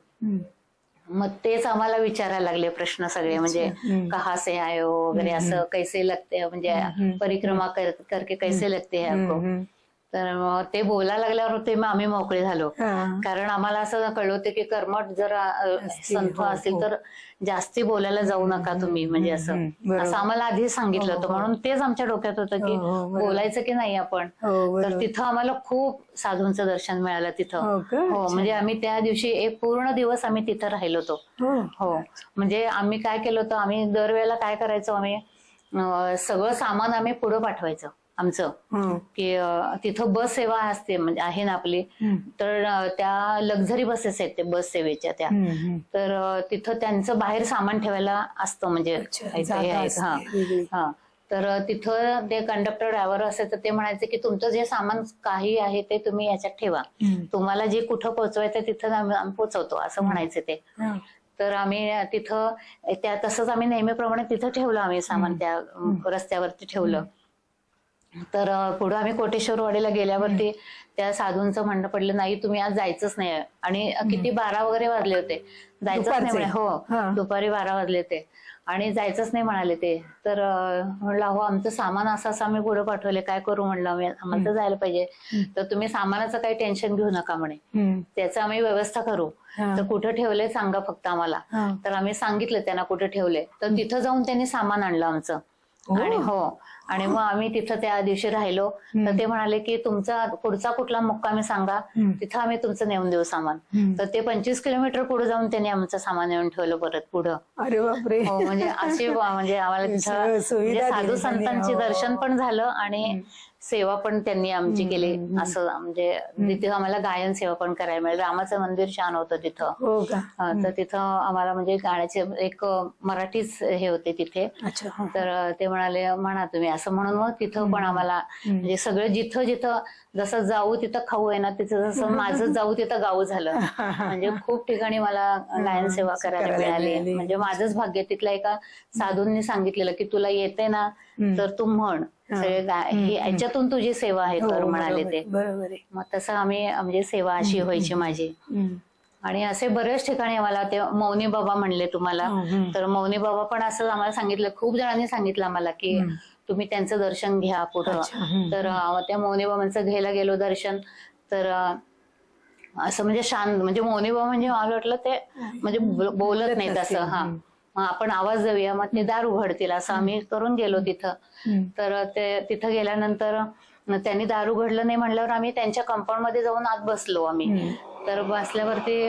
मग तेच आम्हाला विचारायला लागले प्रश्न सगळे, म्हणजे कहा से आए हो वगैरे असं, कैसे लगते, म्हणजे परिक्रमा करके कैसे लगते है आपको. तर ते बोलायला लागल्यावर ते मग आम्ही मोकळे झालो. कारण आम्हाला असं कळलं होतं की कर्मठ जर संत असतील तर जास्ती बोलायला जाऊ नका तुम्ही, म्हणजे असं आम्हाला आधीच सांगितलं होतं. म्हणून तेच आमच्या डोक्यात होतं की बोलायचं की नाही आपण. तर तिथं आम्हाला खूप साधूंचं दर्शन मिळालं तिथं. हो. म्हणजे आम्ही त्या दिवशी एक पूर्ण दिवस आम्ही तिथं राहिलो होतो. हो. म्हणजे आम्ही काय केलं होतं, आम्ही दरवेळेला काय करायचो, आम्ही सगळं सामान आम्ही पुढे पाठवायचं आमचं. की तिथं बस सेवा असते, म्हणजे आहे ना आपली. तर त्या लक्झरी बसेस आहेत ते बस सेवेच्या त्या. तर तिथं त्यांचं बाहेर सामान ठेवायला असतं, म्हणजे तर तिथं ते कंडक्टर ड्रायव्हर असे तर ते म्हणायचे की तुमचं जे सामान काही आहे ते तुम्ही याच्यात ठेवा, तुम्हाला जे कुठं पोहोचवायचं तिथं आम्ही पोहोचवतो असं म्हणायचे ते. तर आम्ही तिथं तसंच आम्ही नेहमीप्रमाणे तिथं ठेवलं आम्ही सामान, त्या रस्त्यावरती ठेवलं. तर पुढे आम्ही कोटेश्वरवाडीला गेल्यावरती त्या साधूंचं म्हणणं पडलं, नाही तुम्ही आज जायचंच नाही. आणि किती 12 वगैरे वाजले होते, जायचंच नाही म्हणे. हो, दुपारी 12 वाजले होते आणि जायचंच नाही म्हणाले ते. तर म्हणलं हो आमचं सामान असं असं आम्ही पुढे पाठवले, काय करू म्हणलं, आम्हाला तर जायला पाहिजे. तर तुम्ही सामानाचं काही टेन्शन घेऊ नका म्हणे, त्याचं आम्ही व्यवस्था करू. तर कुठं ठेवले सांगा फक्त आम्हाला. तर आम्ही सांगितलं त्यांना कुठे ठेवले. तर तिथं जाऊन त्यांनी सामान आणलं आमचं. आणि आणि मग आम्ही तिथं त्या दिवशी राहिलो. तर ते म्हणाले की तुमचा पुढचा कुठला मुक्कामी सांगा, तिथं आम्ही तुमचं नेऊन देऊ सामान. तर ते 25 किलोमीटर पुढे जाऊन त्यांनी आमचं सामान नेऊन ठेवलं परत पुढं. अरे बापरे. हो, म्हणजे असे म्हणजे आम्हाला तिथं साधू संतांचे दर्शन पण झालं आणि सेवा पण त्यांनी आमची केली. असं म्हणजे तिथे आम्हाला गायन सेवा पण करायला मिळाली. रामाचं मंदिर छान होतं तिथं. तर तिथं आम्हाला म्हणजे गाण्याचे एक मराठीच हे होते तिथे. तर ते म्हणाले म्हणा तुम्ही असं, म्हणून मग तिथं पण आम्हाला म्हणजे सगळं जिथं जिथं जसं जाऊ तिथं खाऊ आहे ना, तिथं जसं माझं जाऊ तिथं गाऊ झालं. म्हणजे खूप ठिकाणी मला गायन सेवा करायला मिळाली. म्हणजे माझंच भाग्य. तिथल्या एका साधूंनी सांगितलेलं की तुला येते ना तर तू म्हण, सगळे याच्यातून तुझी सेवा आहे कर म्हणाले ते. मग तसं आम्ही म्हणजे सेवा अशी व्हायची माझी. आणि असे बरेच ठिकाणी आम्हाला ते मौनी बाबा म्हणले तुम्हाला. तर मौनी बाबा पण असं आम्हाला सांगितलं, खूप जणांनी सांगितलं आम्हाला की तुम्ही त्यांचं दर्शन घ्या पुढं. तर त्या मौनी बाबांचं घ्यायला गेलो दर्शन. तर असं म्हणजे शांत, म्हणजे मौनी बाबा म्हणजे मला वाटलं ते म्हणजे बोलत नाहीत असं. मग आपण आवाज देऊया मग ते दार उघडतील असं आम्ही करून गेलो तिथं. तर ते तिथं गेल्यानंतर त्यांनी दार उघडलं नाही म्हणल्यावर आम्ही त्यांच्या कंपाऊंड मध्ये जाऊन आत बसलो आम्ही. तर बसल्यावरती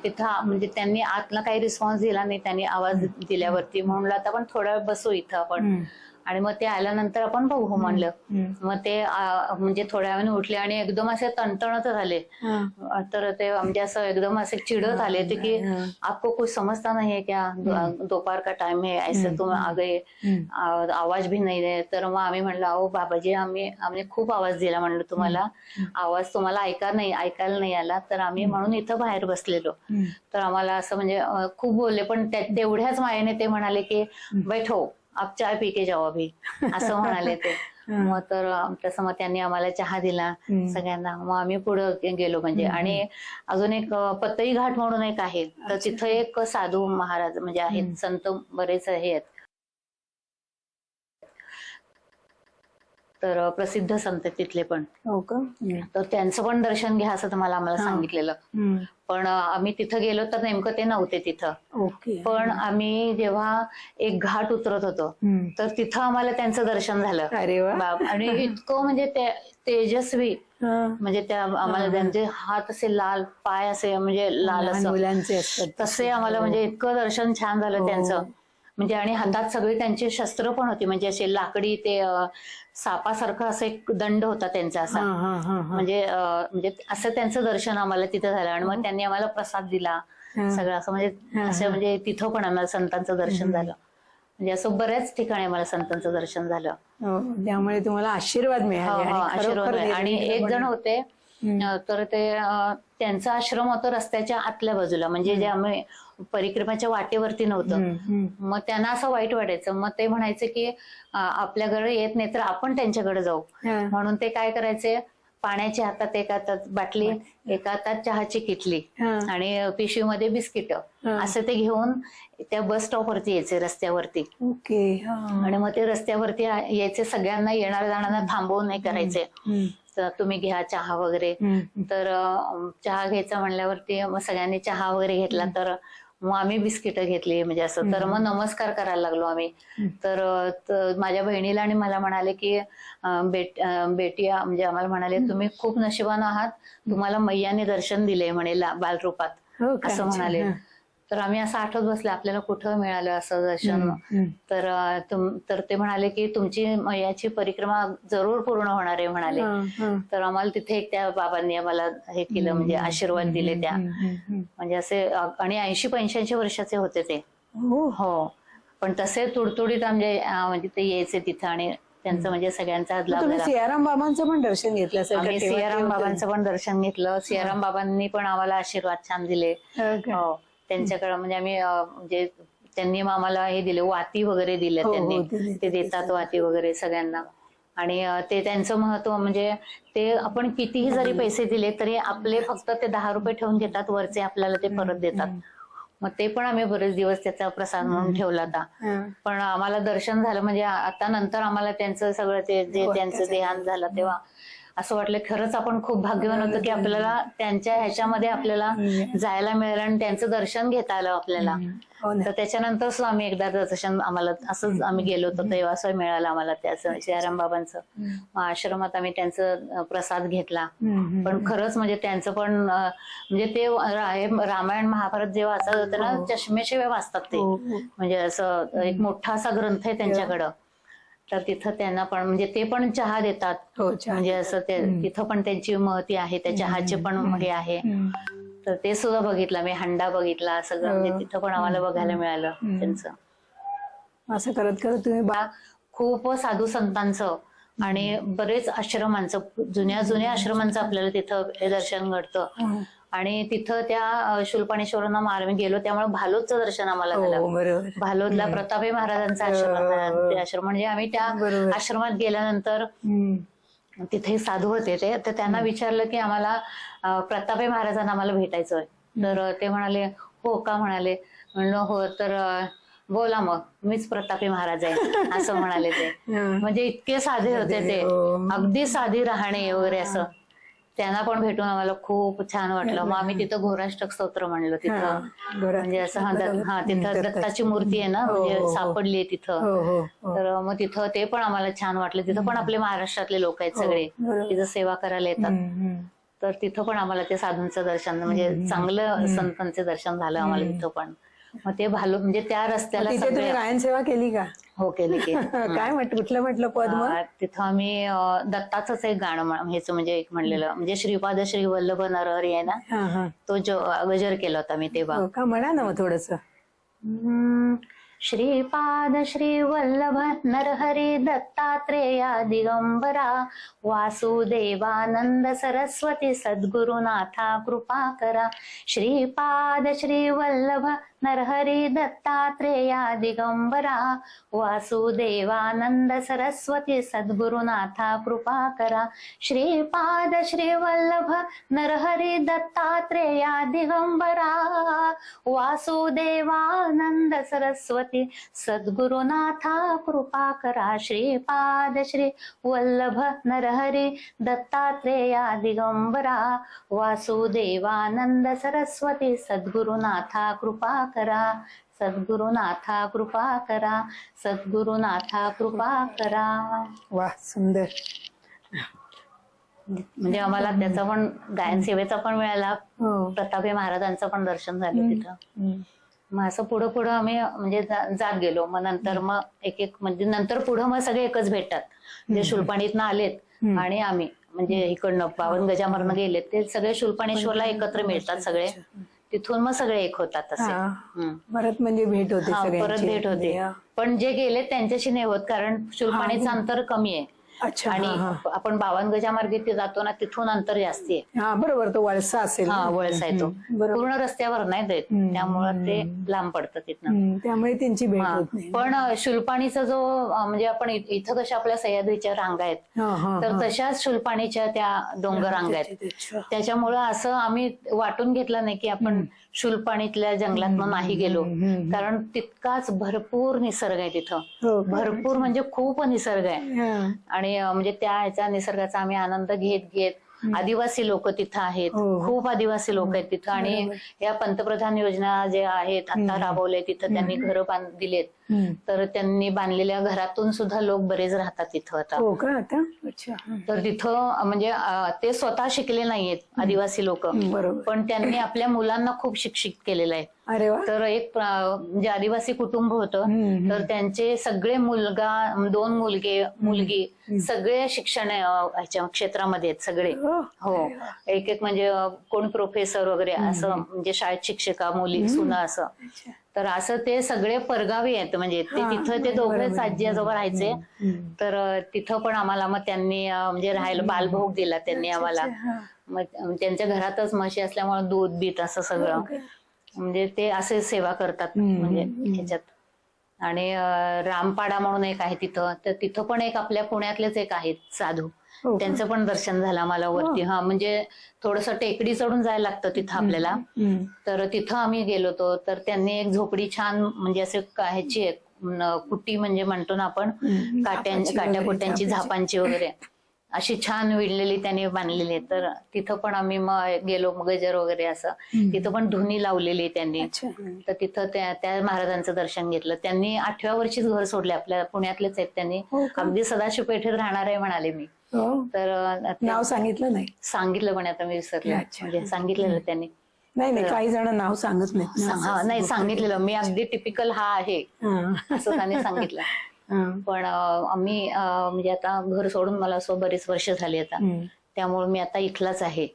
तिथं म्हणजे त्यांनी आतला काही रिस्पॉन्स दिला नाही त्यांनी आवाज दिल्यावरती. म्हणलं आता आपण थोडा वेळ बसू इथं आपण. आणि मग ते आल्यानंतर आपण बघू म्हणलं. मग ते म्हणजे थोड्या वेळाने उठले आणि एकदम असे तणतणत झाले. तर ते म्हणजे असं एकदम असे चिडत आले ते की आपको कुछ समजता नहीं है क्या, दोपहर का टाइम है, ऐसे तुम आ गए, आवाज भी नहीं दे. तर मग आम्ही म्हणलं अहो बाबाजी आम्ही खूप आवाज दिला म्हणलं तुम्हाला, आवाज तुम्हाला ऐकायला नाही आला. तर आम्ही म्हणून इथं बाहेर बसलेलो. तर आम्हाला असं म्हणजे खूप बोलले, पण तेवढ्याच मायेने ते म्हणाले की बैठो आप चाय पी के जाओ अभी, असं म्हणाले ते. मग तर तसं मग त्यांनी आम्हाला चहा दिला सगळ्यांना. मग आम्ही पुढे गेलो म्हणजे. आणि अजून एक पतई घाट म्हणून एक आहे. तर तिथं एक साधू महाराज म्हणजे आहेत, संत बरेच हे आहेत. तर प्रसिद्ध संत तिथले पण. तर त्यांचं पण दर्शन घ्या असं आम्हाला सांगितलेलं. पण आम्ही तिथं गेलो तर नेमकं ते नव्हते तिथं. पण आम्ही जेव्हा एक घाट उतरत होतो तर तिथं आम्हाला त्यांचं दर्शन झालं. आणि इतकं म्हणजे तेजस्वी, म्हणजे त्या आम्हाला त्यांचे हात असे लाल, पाय असे म्हणजे लाल असं तसे आम्हाला म्हणजे इतकं दर्शन छान झालं त्यांचं. म्हणजे आणि हातात सगळी त्यांची शस्त्र पण होती, म्हणजे असे लाकडी ते सापासारखं असं एक दंड होता त्यांचा असा. म्हणजे असं त्यांचं दर्शन आम्हाला तिथं झालं. आणि मग त्यांनी आम्हाला प्रसाद दिला सगळं असं. म्हणजे असं म्हणजे तिथं पण आम्हाला संतांचं दर्शन झालं. म्हणजे असं बऱ्याच ठिकाणी आम्हाला संतांचं दर्शन झालं. त्यामुळे तुम्हाला आशीर्वाद मिळाले. आशीर्वाद. आणि एक जण होते तर ते त्यांचा आश्रम होता रस्त्याच्या आतल्या बाजूला, म्हणजे जे आम्ही परिक्रमाच्या वाटेवरती नव्हतं. मग त्यांना असं वाईट वाटायचं. मग ते म्हणायचे की आपल्याकडे येत नाही तर आपण त्यांच्याकडे जाऊ. म्हणून ते काय करायचे, पाण्याच्या हातात एक हातात बाटली, एका हातात चहाची किटली आणि पिशवीमध्ये बिस्किट असं ते घेऊन त्या बस स्टॉप वरती यायचे रस्त्यावरती. आणि मग ते रस्त्यावरती यायचे, सगळ्यांना येणाऱ्या जाणाऱ्यांना थांबवून नाही करायचे. तर तुम्ही घ्या चहा वगैरे. तर चहा घ्यायचा म्हणल्यावरती मग सगळ्यांनी चहा वगैरे घेतला. तर मग आम्ही बिस्किट घेतली म्हणजे असं. तर मग नमस्कार करायला लागलो आम्ही. तर माझ्या बहिणीला आणि मला म्हणाले की बेटिया, म्हणजे आम्हाला म्हणाले तुम्ही खूप नशिबान आहात, तुम्हाला मैयाने दर्शन दिले म्हणे बालरूपात, असं म्हणाले. तर आम्ही असं आठवत बसले आपल्याला कुठं मिळालं असं दर्शन. तर ते म्हणाले की तुमची मैयाची परिक्रमा जरूर पूर्ण होणार आहे म्हणाले. तर आम्हाला तिथे त्या बाबांनी आम्हाला हे केलं, म्हणजे आशीर्वाद दिले त्या. म्हणजे असे आणि 80-85 वर्षाचे होते ते. हो, पण तसे तुडतुडीत म्हणजे ते यायचे तिथं आणि त्यांचं म्हणजे सगळ्यांचा लाभ झाला. सियाराम बाबांचं पण दर्शन घेतलं. आम्ही सियाराम बाबांचं पण दर्शन घेतलं. सियाराम बाबांनी पण आम्हाला आशीर्वाद छान दिले. हो, त्यांच्याकडे म्हणजे आम्ही म्हणजे त्यांनी आम्हाला हे दिले, वाती वगैरे दिले त्यांनी. ते देतात वाती वगैरे सगळ्यांना. आणि ते त्यांचं महत्व म्हणजे ते आपण कितीही जरी पैसे दिले तरी आपले फक्त ते 10 रुपये ठेवून घेतात, वरचे आपल्याला ते परत देतात. मग ते पण आम्ही बरेच दिवस त्याचा प्रसाद म्हणून ठेवला होता. पण आम्हाला दर्शन झालं म्हणजे आता नंतर आम्हाला त्यांचं सगळं ते जे त्यांचं देहांत झालं तेव्हा असं वाटलं खरंच आपण खूप भाग्यवान होतो की आपल्याला त्यांच्या ह्याच्यामध्ये आपल्याला जायला मिळालं आणि त्यांचं दर्शन घेता आलं आपल्याला. तर त्याच्यानंतर सुद्धा आम्ही एकदा दर्शन आम्हाला असंच आम्ही गेलो होतो तेव्हा असं मिळालं आम्हाला त्याचं सियाराम बाबांचं. आश्रमात आम्ही त्यांचं प्रसाद घेतला. पण खरंच म्हणजे त्यांचं पण म्हणजे ते रामायण महाभारत जेव्हा वाचत होतं ना चष्मेशिवाय वाचतात ते, म्हणजे असं एक मोठा असा ग्रंथ आहे त्यांच्याकडं. तर तिथं त्यांना पण म्हणजे ते पण चहा देतात, म्हणजे असं ते तिथं पण त्यांची महती आहे, त्या चहाचे पण हे आहे. तर ते सुद्धा बघितलं मी, हंडा बघितला सगळं, म्हणजे तिथं पण आम्हाला बघायला मिळालं त्यांचं. असं करत करत तुम्ही खूप साधू संतांचं आणि बरेच आश्रमांचं, जुन्या आश्रमांचं आपल्याला तिथं हे दर्शन घडतं. आणि तिथं त्या शूलपाणेश्वरांना आम्ही गेलो त्यामुळे भालोदचं दर्शन आम्हाला झालं. भालोदला प्रतापी महाराजांचा आश्रम म्हणजे आम्ही त्या आश्रमात गेल्यानंतर तिथे साधू होते ते, तर त्यांना विचारलं की आम्हाला प्रतापी महाराजांना आम्हाला भेटायचंय. तर ते म्हणाले हो का, म्हणाले. म्हणलं हो तर बोला मग, मीच प्रतापी महाराज आहे असं म्हणाले ते. म्हणजे इतके साधे होते ते, अगदी साधी राहणे वगैरे असं. त्यांना पण भेटून आम्हाला खूप छान वाटलं. मग आम्ही तिथं घोराष्टक स्तोत्र म्हणलं तिथं, म्हणजे असं तिथं दत्ताची मूर्ती आहे ना, म्हणजे सापडली आहे तिथं. तर मग तिथं ते पण आम्हाला छान वाटलं. तिथं पण आपले महाराष्ट्रातले लोक आहेत सगळे, तिथं सेवा करायला येतात. तर तिथं पण आम्हाला ते साधूंचं दर्शन म्हणजे चांगलं संतांचे दर्शन झालं आम्हाला तिथं पण. मग ते भालो म्हणजे त्या रस्त्याला तुम्ही गायन सेवा केली का? हो केली की. काय कुठलं म्हटलं पद? मग तिथं आम्ही दत्ताचंच एक गाणं ह्याचं म्हणजे एक म्हणलेलं, म्हणजे श्रीपाद श्री वल्लभ नरहरी आहे ना, तो जो गजर केला होता मी तेव्हा. का म्हणा ना मग थोडस. श्रीपाद श्री वल्लभ नरहरी दत्तात्रेया दिगंबरा वासुदेवानंद सरस्वती सद्गुरुनाथा कृपा करा. श्रीपाद श्री वल्लभ नरहरी दत्तात्रेया दिगंबरा वासुदेवानंद सरस्वती सद्गुरुनाथा कृपा करा. श्रीपाद श्री वल्लभ नरहरी दत्तात्रेया दिगंबरा वासुदेवानंद सरस्वती सद्गुरुनाथा कृपा करा. श्रीपाद श्री वल्लभ नरहरी दत्तात्रेया दिगंबरा वासुदेवानंद सरस्वती सद्गुरुनाथा कृपा करा. सद्गुरुनाथा कृपा करा. सद्गुरुनाथा कृपा करा. वा, सुंदर. म्हणजे आम्हाला त्याचा पण गायन सेवेचा पण मिळाला, प्रतापी महाराजांचं पण दर्शन झालं तिथं. मग असं पुढं पुढं आम्ही म्हणजे जात गेलो. मग नंतर मग एक एक म्हणजे नंतर पुढं मग सगळे एकच भेटतात. जे शूलपाणीतनं आलेत आणि आम्ही म्हणजे इकडनं 52 गजामरनं गेलेत ते सगळे शूलपाणेश्वरला एकत्र मिळतात सगळे. तिथून मग सगळे एक होतात असे. परत म्हणजे भेट होते, परत भेट होते. पण जे गेले त्यांच्याशी नाही होत, कारण शूलपाणीचं अंतर कमी आहे. आणि आपण 52 गजामार्गे ते जातो ना, तिथून अंतर जास्ती आहे. बरोबर, तो वळसा असेल. वळसा आहे तो, पूर्ण रस्त्यावर नाही देत, त्यामुळे ते लांब पडतं तिथनं, त्यामुळे त्यांची भेट होत नाही. पण शूलपाणीचा जो म्हणजे आपण इथं कशा आपल्या सह्याद्रीच्या रांगा आहेत, तर तशाच शूलपाणीच्या त्या डोंगर रांगा आहेत. त्याच्यामुळं असं आम्ही वाटून घेतलं नाही की आपण शूलपाणीतल्या जंगलात नाही गेलो, कारण तितकाच भरपूर निसर्ग आहे तिथं. भरपूर म्हणजे खूप निसर्ग आहे. आणि म्हणजे त्या ह्याचा निसर्गाचा आम्ही आनंद घेत घेत आदिवासी लोक तिथं आहेत, खूप आदिवासी लोक आहेत तिथं. आणि या पंतप्रधान योजना जे आहेत आता राबवले तिथं त्यांनी घरं दिलेत, तर त्यांनी बांधलेल्या घरातून सुद्धा लोक बरेच राहतात तिथं आता. तर तिथं म्हणजे ते स्वतः शिकले नाहीयेत आदिवासी लोक, पण त्यांनी आपल्या मुलांना खूप शिक्षित केलेलं आहे. तर एक म्हणजे आदिवासी कुटुंब होतं, तर त्यांचे सगळे मुलगा 2 मुलगे मुलगी सगळे शिक्षण ह्याच्या क्षेत्रामध्ये आहेत सगळे. हो, एक एक म्हणजे कोण प्रोफेसर वगैरे असं, म्हणजे शाळेत शिक्षिका मुली सुना असं. तर असं ते सगळे परगावी आहेत, म्हणजे ते तिथं ते दोघेच आजी आजोबा राहायचे. तर तिथं पण आम्हाला मग त्यांनी म्हणजे राहायला बालभोग दिला त्यांनी आम्हाला. मग त्यांच्या घरातच म्हशी असल्यामुळे दूध बीत असं सगळं म्हणजे ते असे सेवा करतात म्हणजे ह्याच्यात. आणि रामपाडा म्हणून एक आहे तिथं, तर तिथं पण एक आपल्या पुण्यातलेच एक आहेत साधू, त्यांचं पण दर्शन झालं आम्हाला वरती. हा म्हणजे थोडस टेकडी चढून जायला लागतं तिथं आपल्याला. तर तिथं आम्ही गेलो होतो, तर त्यांनी एक झोपडी छान म्हणजे असे ह्याची एक कुट्टी म्हणजे म्हणतो ना आपण, काट्या कुट्यांची झापांची वगैरे अशी छान विणलेली त्यांनी बांधलेली आहे. तर तिथं पण आम्ही मग गेलो, गजर वगैरे असं तिथं पण धुनी लावलेली त्यांनी. तर तिथं त्या महाराजांचं दर्शन घेतलं. त्यांनी 8व्या वर्षीच घर सोडले, आपल्या पुण्यातलेच आहेत त्यांनी. अगदी सदाशिव पेठेत राहणार आहे म्हणाले मी. तर नाव सांगितलं नाही? सांगितलं पण आता मी विसरले, म्हणजे सांगितलेलं त्यांनी. नाही काही जण नाव सांगत नाहीत. नाही सांगितलेलं मी, अगदी टिपिकल हा आहे असं त्यांनी सांगितलं. पण आम्ही म्हणजे आता घर सोडून मला असं बरीच वर्ष झाली आता, त्यामुळे मी आता इथलाच आहे.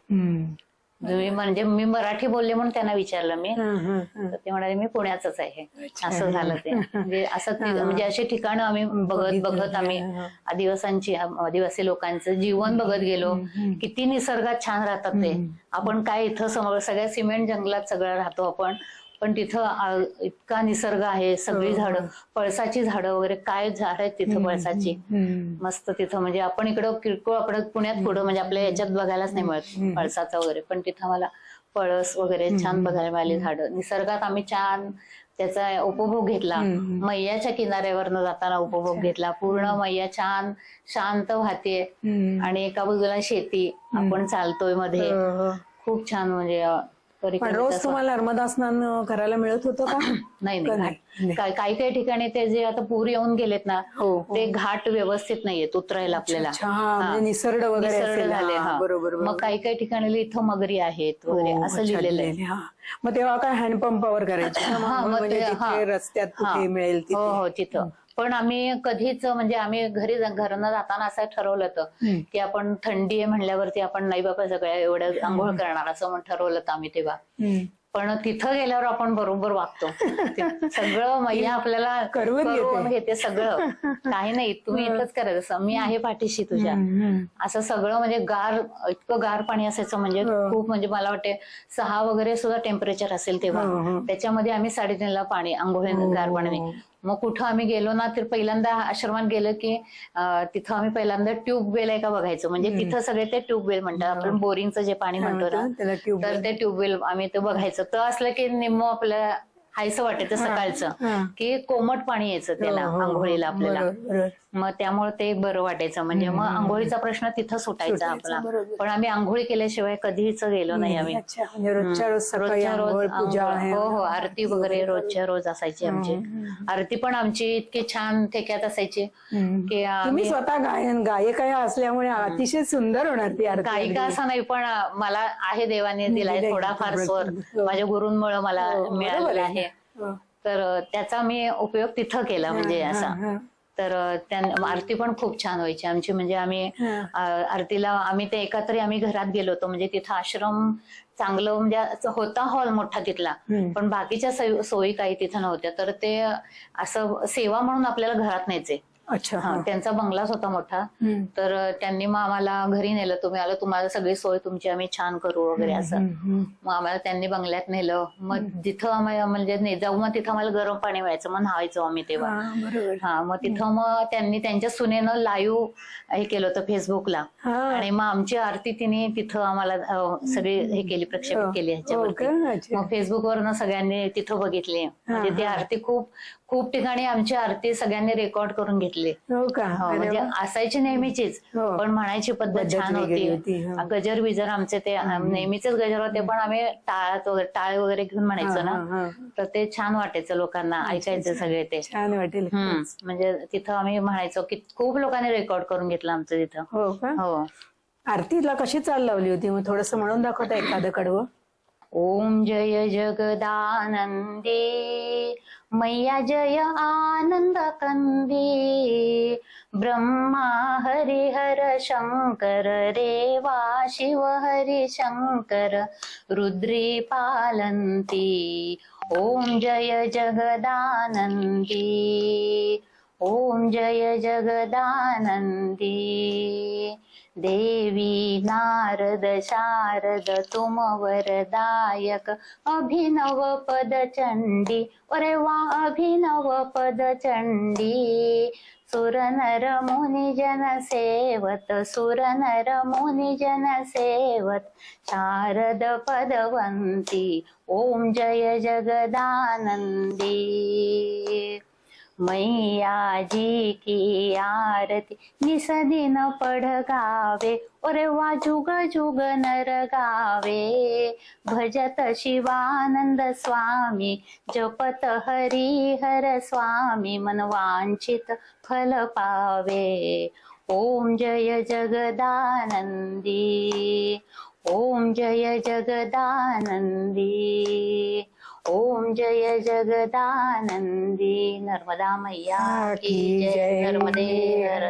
म्हणजे मी मराठी बोलले म्हणून त्यांना विचारलं मी, तर ते म्हणाले मी पुण्याचंच आहे. असं झालं ते. म्हणजे असं म्हणजे असे ठिकाण आम्ही बघत आम्ही आदिवासी लोकांचं जीवन बघत गेलो. किती निसर्गात छान राहतात ते. आपण काय इथं समोर सगळ्या सिमेंट जंगलात सगळं राहतो आपण, पण तिथं इतका निसर्ग आहे. सगळी झाडं, पळसाची झाडं वगैरे, काय झाड आहेत तिथं पळसाची मस्त. तिथं म्हणजे आपण इकडं किरकोळ आपण पुण्यात पुढं म्हणजे आपल्या याच्यात बघायलाच नाही मिळत पळसाचं वगैरे, पण तिथं मला पळस वगैरे छान बघायला मिळाली झाडं. निसर्गात आम्ही छान त्याचा उपभोग घेतला. मैयाच्या किनाऱ्यावरनं जाताना उपभोग घेतला. पूर्ण मैया छान शांत वाहते आणि एका बाजूला शेती, आपण चालतोय मध्ये. खूप छान म्हणजे. पण रोज तुम्हाला नर्मदा स्नान करायला मिळत होतं का? नाही काही ठिकाणी ते जे आता पूर येऊन गेलेत ना, ते घाट व्यवस्थित नाहीयेत उतरायला आपल्याला, निसर्ड वगैरे झाले. मग काही ठिकाणी इथं मगरी आहेत वगैरे असं लिहिलेलं आहे. मग तेव्हा काय हँडपंपावर करायचे रस्त्यात कुठे मिळेल तिथे? हो तिथं. पण आम्ही कधीच म्हणजे आम्ही घरनं जाताना असं ठरवलं होतं की आपण थंडी आहे म्हणल्यावरती आपण नाही बाबा सगळ्या एवढं आंघोळ करणार असं ठरवलं होतं आम्ही तेव्हा. पण तिथं गेल्यावर आपण बरोबर वागतो. सगळं मैया आपल्याला करून घेते सगळं. काही नाही, तुम्ही इथंच करायचं, मी आहे पाठीशी तुझ्या, असं सगळं. म्हणजे इतकं गार पाणी असायचं, म्हणजे खूप. म्हणजे मला वाटते 6 वगैरे सुद्धा टेम्परेचर असेल तेव्हा. त्याच्यामध्ये आम्ही 3:30ला पाणी आंघोळ गार पाणी. मग कुठं आम्ही गेलो ना, तर पहिल्यांदा आश्रमात गेलं की तिथं आम्ही पहिल्यांदा ट्यूबवेल आहे का बघायचो. म्हणजे तिथं सगळे ते ट्यूबवेल म्हणतात, आपण बोरिंगचं जे पाणी म्हणतो ना, तर ते ट्यूबवेल आम्ही ते बघायचं. तर असलं की निम्म आपलं हायसं वाटायचं सकाळचं, की कोमट पाणी यायचं त्याला आंघोळीला आपल्याला. मग त्यामुळे ते बरं वाटायचं. म्हणजे मग आंघोळीचा प्रश्न तिथं सुटायचा आपला. पण आम्ही आंघोळी केल्याशिवाय कधीच गेलो नाही आम्ही. रोजच्या रोज हो आरती वगैरे रोजच्या रोज असायची आमची. आरती पण आमची इतकी छान ठेक्यात असायची की तुम्ही स्वतः गायक असल्यामुळे अतिशय सुंदर होणार ती आरती. गायिका असं नाही, पण मला आहे, देवाने दिलाय थोडाफार स्वर, माझ्या गुरूंमुळे मला मिळालेला आहे. तर त्याचा मी उपयोग तिथं केला म्हणजे असा. तर आरती पण खूप छान व्हायची आमची. म्हणजे आम्ही आरतीला आम्ही ते एकत्र आम्ही घरात गेलो होतो. म्हणजे तिथं आश्रम चांगलं म्हणजे होता हॉल मोठा तिथला, पण बाकीच्या सोयी काही तिथं नव्हत्या. तर ते असं सेवा म्हणून आपल्याला घरात न्यायचे. त्यांचा बंगलाच होता मोठा. तर त्यांनी मग आम्हाला घरी नेलं. तुम्हाला सगळी सोय तुमची आम्ही छान करू वगैरे असं. मग आम्हाला त्यांनी बंगल्यात नेलं. मग जिथं म्हणजे जाऊ, मग तिथं आम्हाला गरम पाणी व्हायचं, मग न्हावायचो आम्ही तेव्हा. मग तिथं मग त्यांनी त्यांच्या सुनेनं लाईव्ह हे केलं होतं फेसबुकला, आणि मग आमची आरती तिने तिथं आम्हाला सगळी हे केली, प्रक्षेपित केली ह्याच्यावरती. मग फेसबुकवरनं सगळ्यांनी तिथं बघितली. म्हणजे ती आरती खूप ठिकाणी आमची आरती सगळ्यांनी रेकॉर्ड करून घेतली. म्हणजे असायची नेहमीचीच, पण म्हणायची पद्धत छान होती. गजर बिजर आमचे ते नेहमीचेच गजर होते, पण आम्ही टाळ वगैरे घेऊन म्हणायचो ना, तर ते छान वाटायचं लोकांना ऐकायचं सगळे ते छान वाटेल. म्हणजे तिथं आम्ही म्हणायचो की खूप लोकांनी रेकॉर्ड करून घेतलं आमचं तिथं. हो. आरतीला कशी चाल लावली होती, मग थोडस म्हणून दाखवता एखादं कडवं? ओम जय जगदानंदे मैया जय आनंद कंदे, ब्रह्मा हरिहर शंकर रेवा शिव हरि शंकर रुद्री पालंती. ओम जय जगदानंदी, ओम जय जगदानंदी. देवी नारद शारद तुम वरदायक अभिनव पद चंडी अरे वा अभिनव पद चंडी सुर नर मुनि जन सेवत सुर नर मुनि जन सेवत शारद पदवंती ओम जय जगदानंदी मैया जी की आरती निस दिन पढ़ गावे और वा जुग जुग नर गावे भजत शिवानंद स्वामी जपत हरि हर स्वामी मन वांछित फल पावे ओम जय जगदानंदी ओम जय जगदानंदी ओम जय जगदानंदी नर्मदा मैया की जय नर्मदे हर